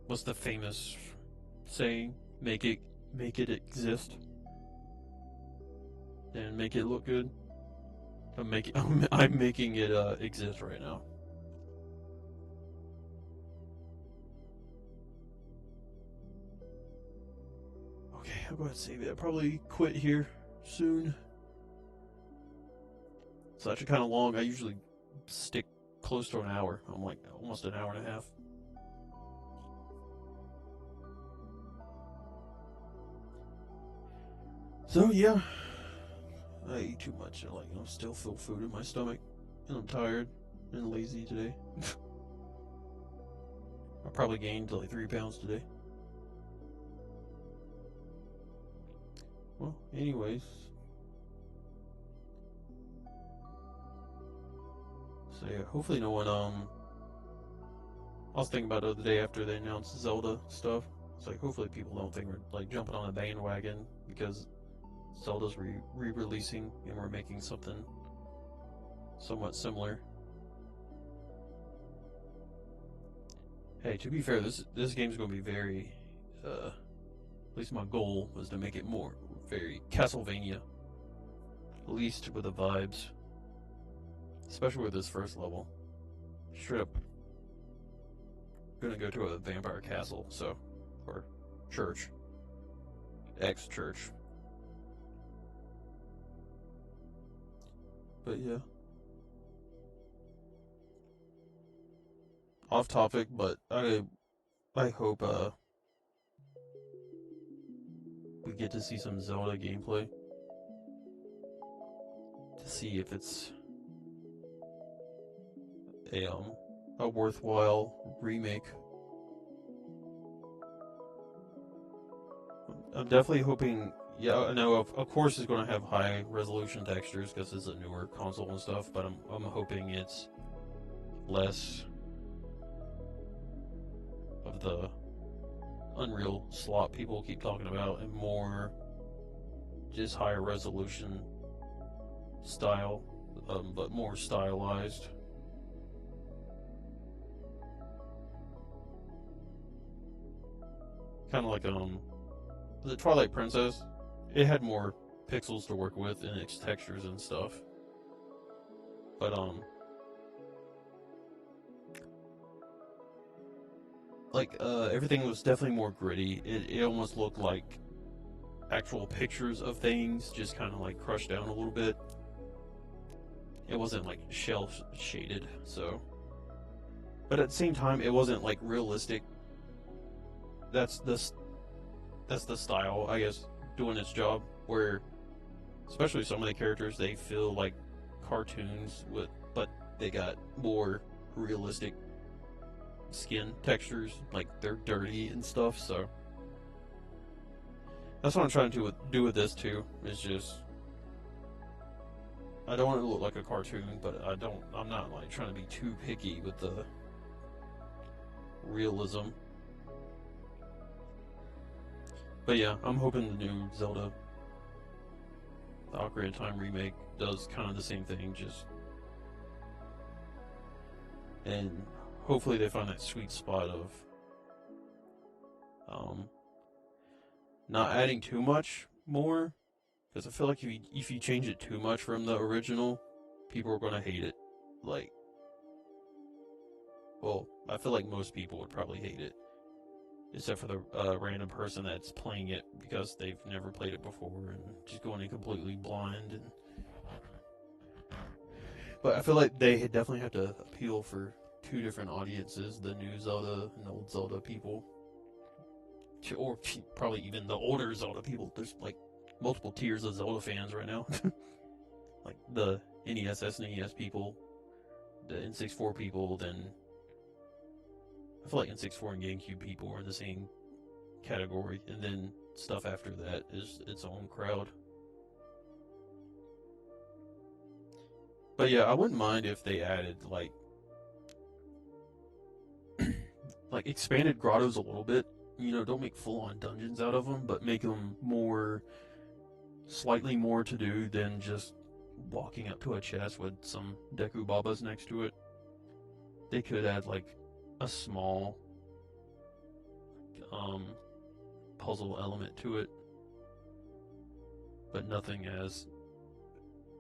What's the famous saying? Make it exist and make it look good. I'm making it exist right now. Okay, I'll go ahead and save it. I'll probably quit here soon. It's actually kind of long. I usually stick close to an hour. I'm like almost an hour and a half. So yeah, I ate too much. I still feel food in my stomach, and I'm tired and lazy today. I probably gained like 3 pounds today. Well, anyways. So yeah, hopefully no one, I was thinking about it the day after they announced Zelda stuff. It's like, hopefully people don't think we're like jumping on a bandwagon because Zelda's re-releasing and we're making something somewhat similar. Hey, to be fair, this game's going to be very, at least my goal was to make it more very Castlevania, at least with the vibes, especially with this first level. Straight up, gonna go to a vampire castle, so, or church, ex-church. But yeah. Off topic, but I hope we get to see some Zelda gameplay to see if it's a worthwhile remake. I'm definitely hoping. Yeah, I know. Of course, it's going to have high resolution textures because it's a newer console and stuff. But I'm hoping it's less of the Unreal slot people keep talking about, and more just higher resolution style, but more stylized. Kind of like the Twilight Princess. It had more pixels to work with in its textures and stuff. But everything was definitely more gritty. It almost looked like actual pictures of things, just kind of like crushed down a little bit. It wasn't like shell shaded, so. But at the same time, it wasn't like realistic. That's the style, I guess, doing its job. Where, especially some of the characters, they feel like cartoons but they got more realistic skin textures, like they're dirty and stuff, so that's what I'm trying to do with this too, is just, I don't want it to look like a cartoon, but I'm not like trying to be too picky with the realism. But yeah, I'm hoping the new Zelda, the Ocarina of Time remake, does kind of the same thing, and hopefully they find that sweet spot of not adding too much more, because I feel like if you change it too much from the original, people are going to hate it. Like, well, I feel like most people would probably hate it, except for the random person that's playing it because they've never played it before and just going in completely blind. But I feel like they definitely have to appeal for two different audiences, the new Zelda and the old Zelda people. Or probably even the older Zelda people. There's like multiple tiers of Zelda fans right now. Like the NES, SNES people, the N64 people, then I feel like N64 and GameCube people are in the same category, and then stuff after that is its own crowd. But yeah, I wouldn't mind if they added like like expanded grottos a little bit. You know, don't make full-on dungeons out of them, but make them slightly more to do than just walking up to a chest with some Deku Babas next to it. They could add like a small puzzle element to it, but nothing as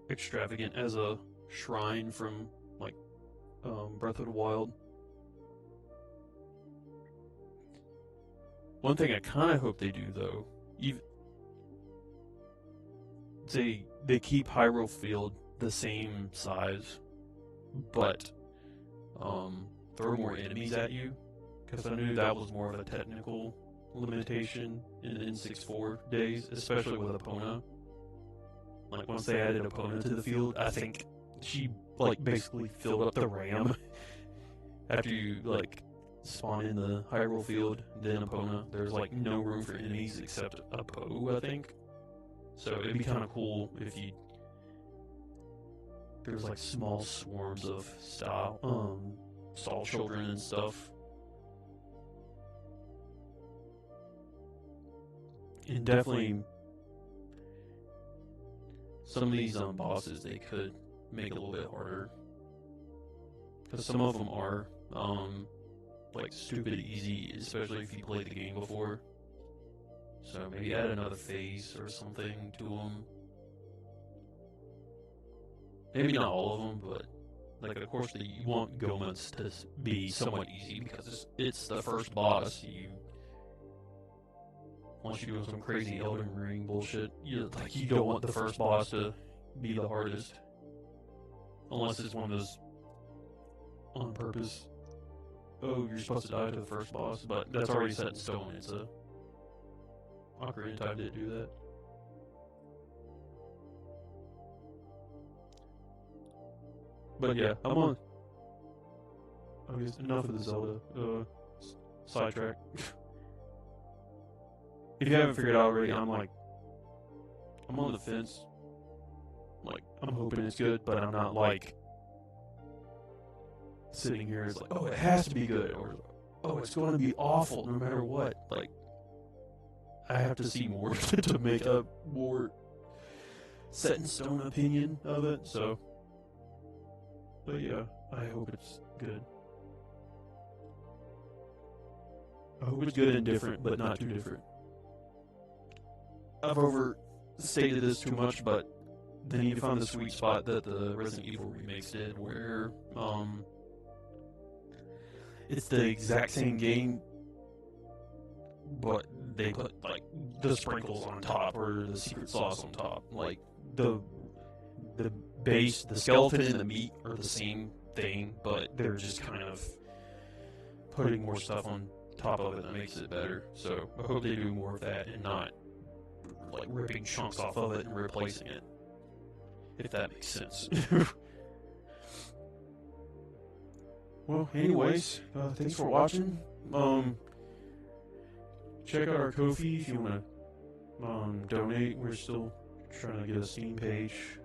extravagant as a shrine from like Breath of the Wild. One thing I kind of hope they do, though, they keep Hyrule Field the same size, but throw more enemies at you, because I knew that was more of a technical limitation in the N64 days, especially with Epona. Like, once they added Epona to the field, I think she, like, basically filled up the RAM after you, like, spawn in the Hyrule Field, then Epona. There's like no room for enemies except a Poe, I think. So it'd be kind of cool if there's like small swarms of stall children and stuff. And definitely some of these bosses they could make a little bit harder, because some of them are like stupid easy, especially if you played the game before. So maybe add another phase or something to them. Maybe not all of them, but like of course you want Gomez to be somewhat easy because it's the first boss. Once you're doing some crazy Elden Ring bullshit, you don't want the first boss to be the hardest, unless it's one of those on purpose. Oh, you're supposed to die to the first boss, but that's already set in stone. It's a Ocarina of Time didn't do that. But yeah, I'm on. I guess enough of the Zelda sidetrack. If you haven't figured out already, I'm on the fence. Like, I'm hoping it's good, but I'm not like sitting here as like, oh, it has to be good, or oh, it's going to be awful no matter what. Like, I have to see more to make a more set in stone opinion of it. So, but yeah, I hope it's good. I hope it's good and different, but not too different. I've overstated this too much, but they need to find the sweet spot that the Resident Evil remakes did, where it's the exact same game, but they put like the sprinkles on top or the secret sauce on top. Like the base, the skeleton and the meat are the same thing, but they're just kind of putting more stuff on top of it that makes it better. So I hope they do more of that and not like ripping chunks off of it and replacing it, if that makes sense. Well, anyways, thanks for watching. Check out our Ko-fi if you want to donate. We're still trying to get a Steam page.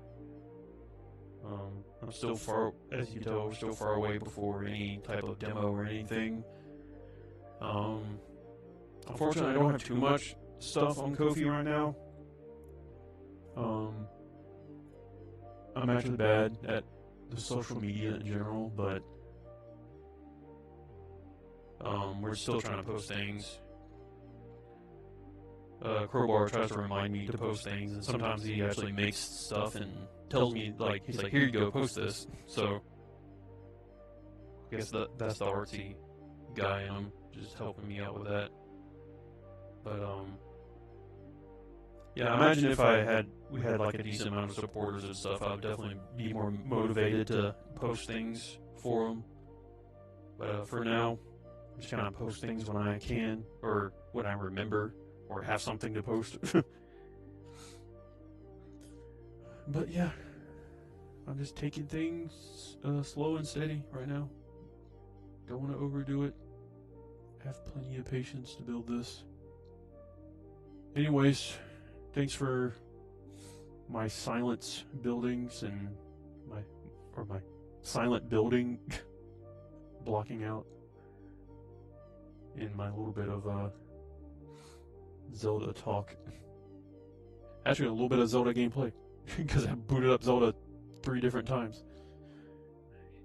I'm still far, as you tell, we're still far away before any type of demo or anything. Unfortunately, I don't have too much stuff on Ko-fi right now. I'm actually bad at the social media in general, but we're still trying to post things. Crowbar tries to remind me to post things, and sometimes he actually makes stuff and tells me, like, he's like, here you go, post this. So, I guess that's the artsy guy, and I'm just helping me out with that. But, yeah, I imagine if we had like a decent amount of supporters and stuff, I would definitely be more motivated to post things for them. But for now, I'm just kind of post things when I can, or when I remember, or have something to post. But yeah, I'm just taking things slow and steady right now. Don't want to overdo it. Have plenty of patience to build this. Anyways, thanks for my silence buildings and my silent building blocking out in my little bit of Zelda talk. Actually, a little bit of Zelda gameplay because I booted up Zelda 3 different times.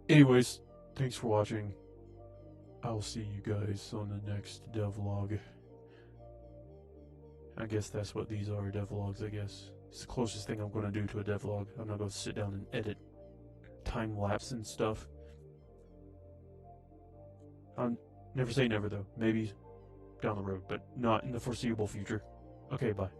Anyways, thanks for watching. I'll see you guys on the next devlog. I guess that's what these are, devlogs, I guess. It's the closest thing I'm going to do to a devlog. I'm not going to sit down and edit time-lapse and stuff. I'll never say never, though. Maybe down the road, but not in the foreseeable future. Okay, bye.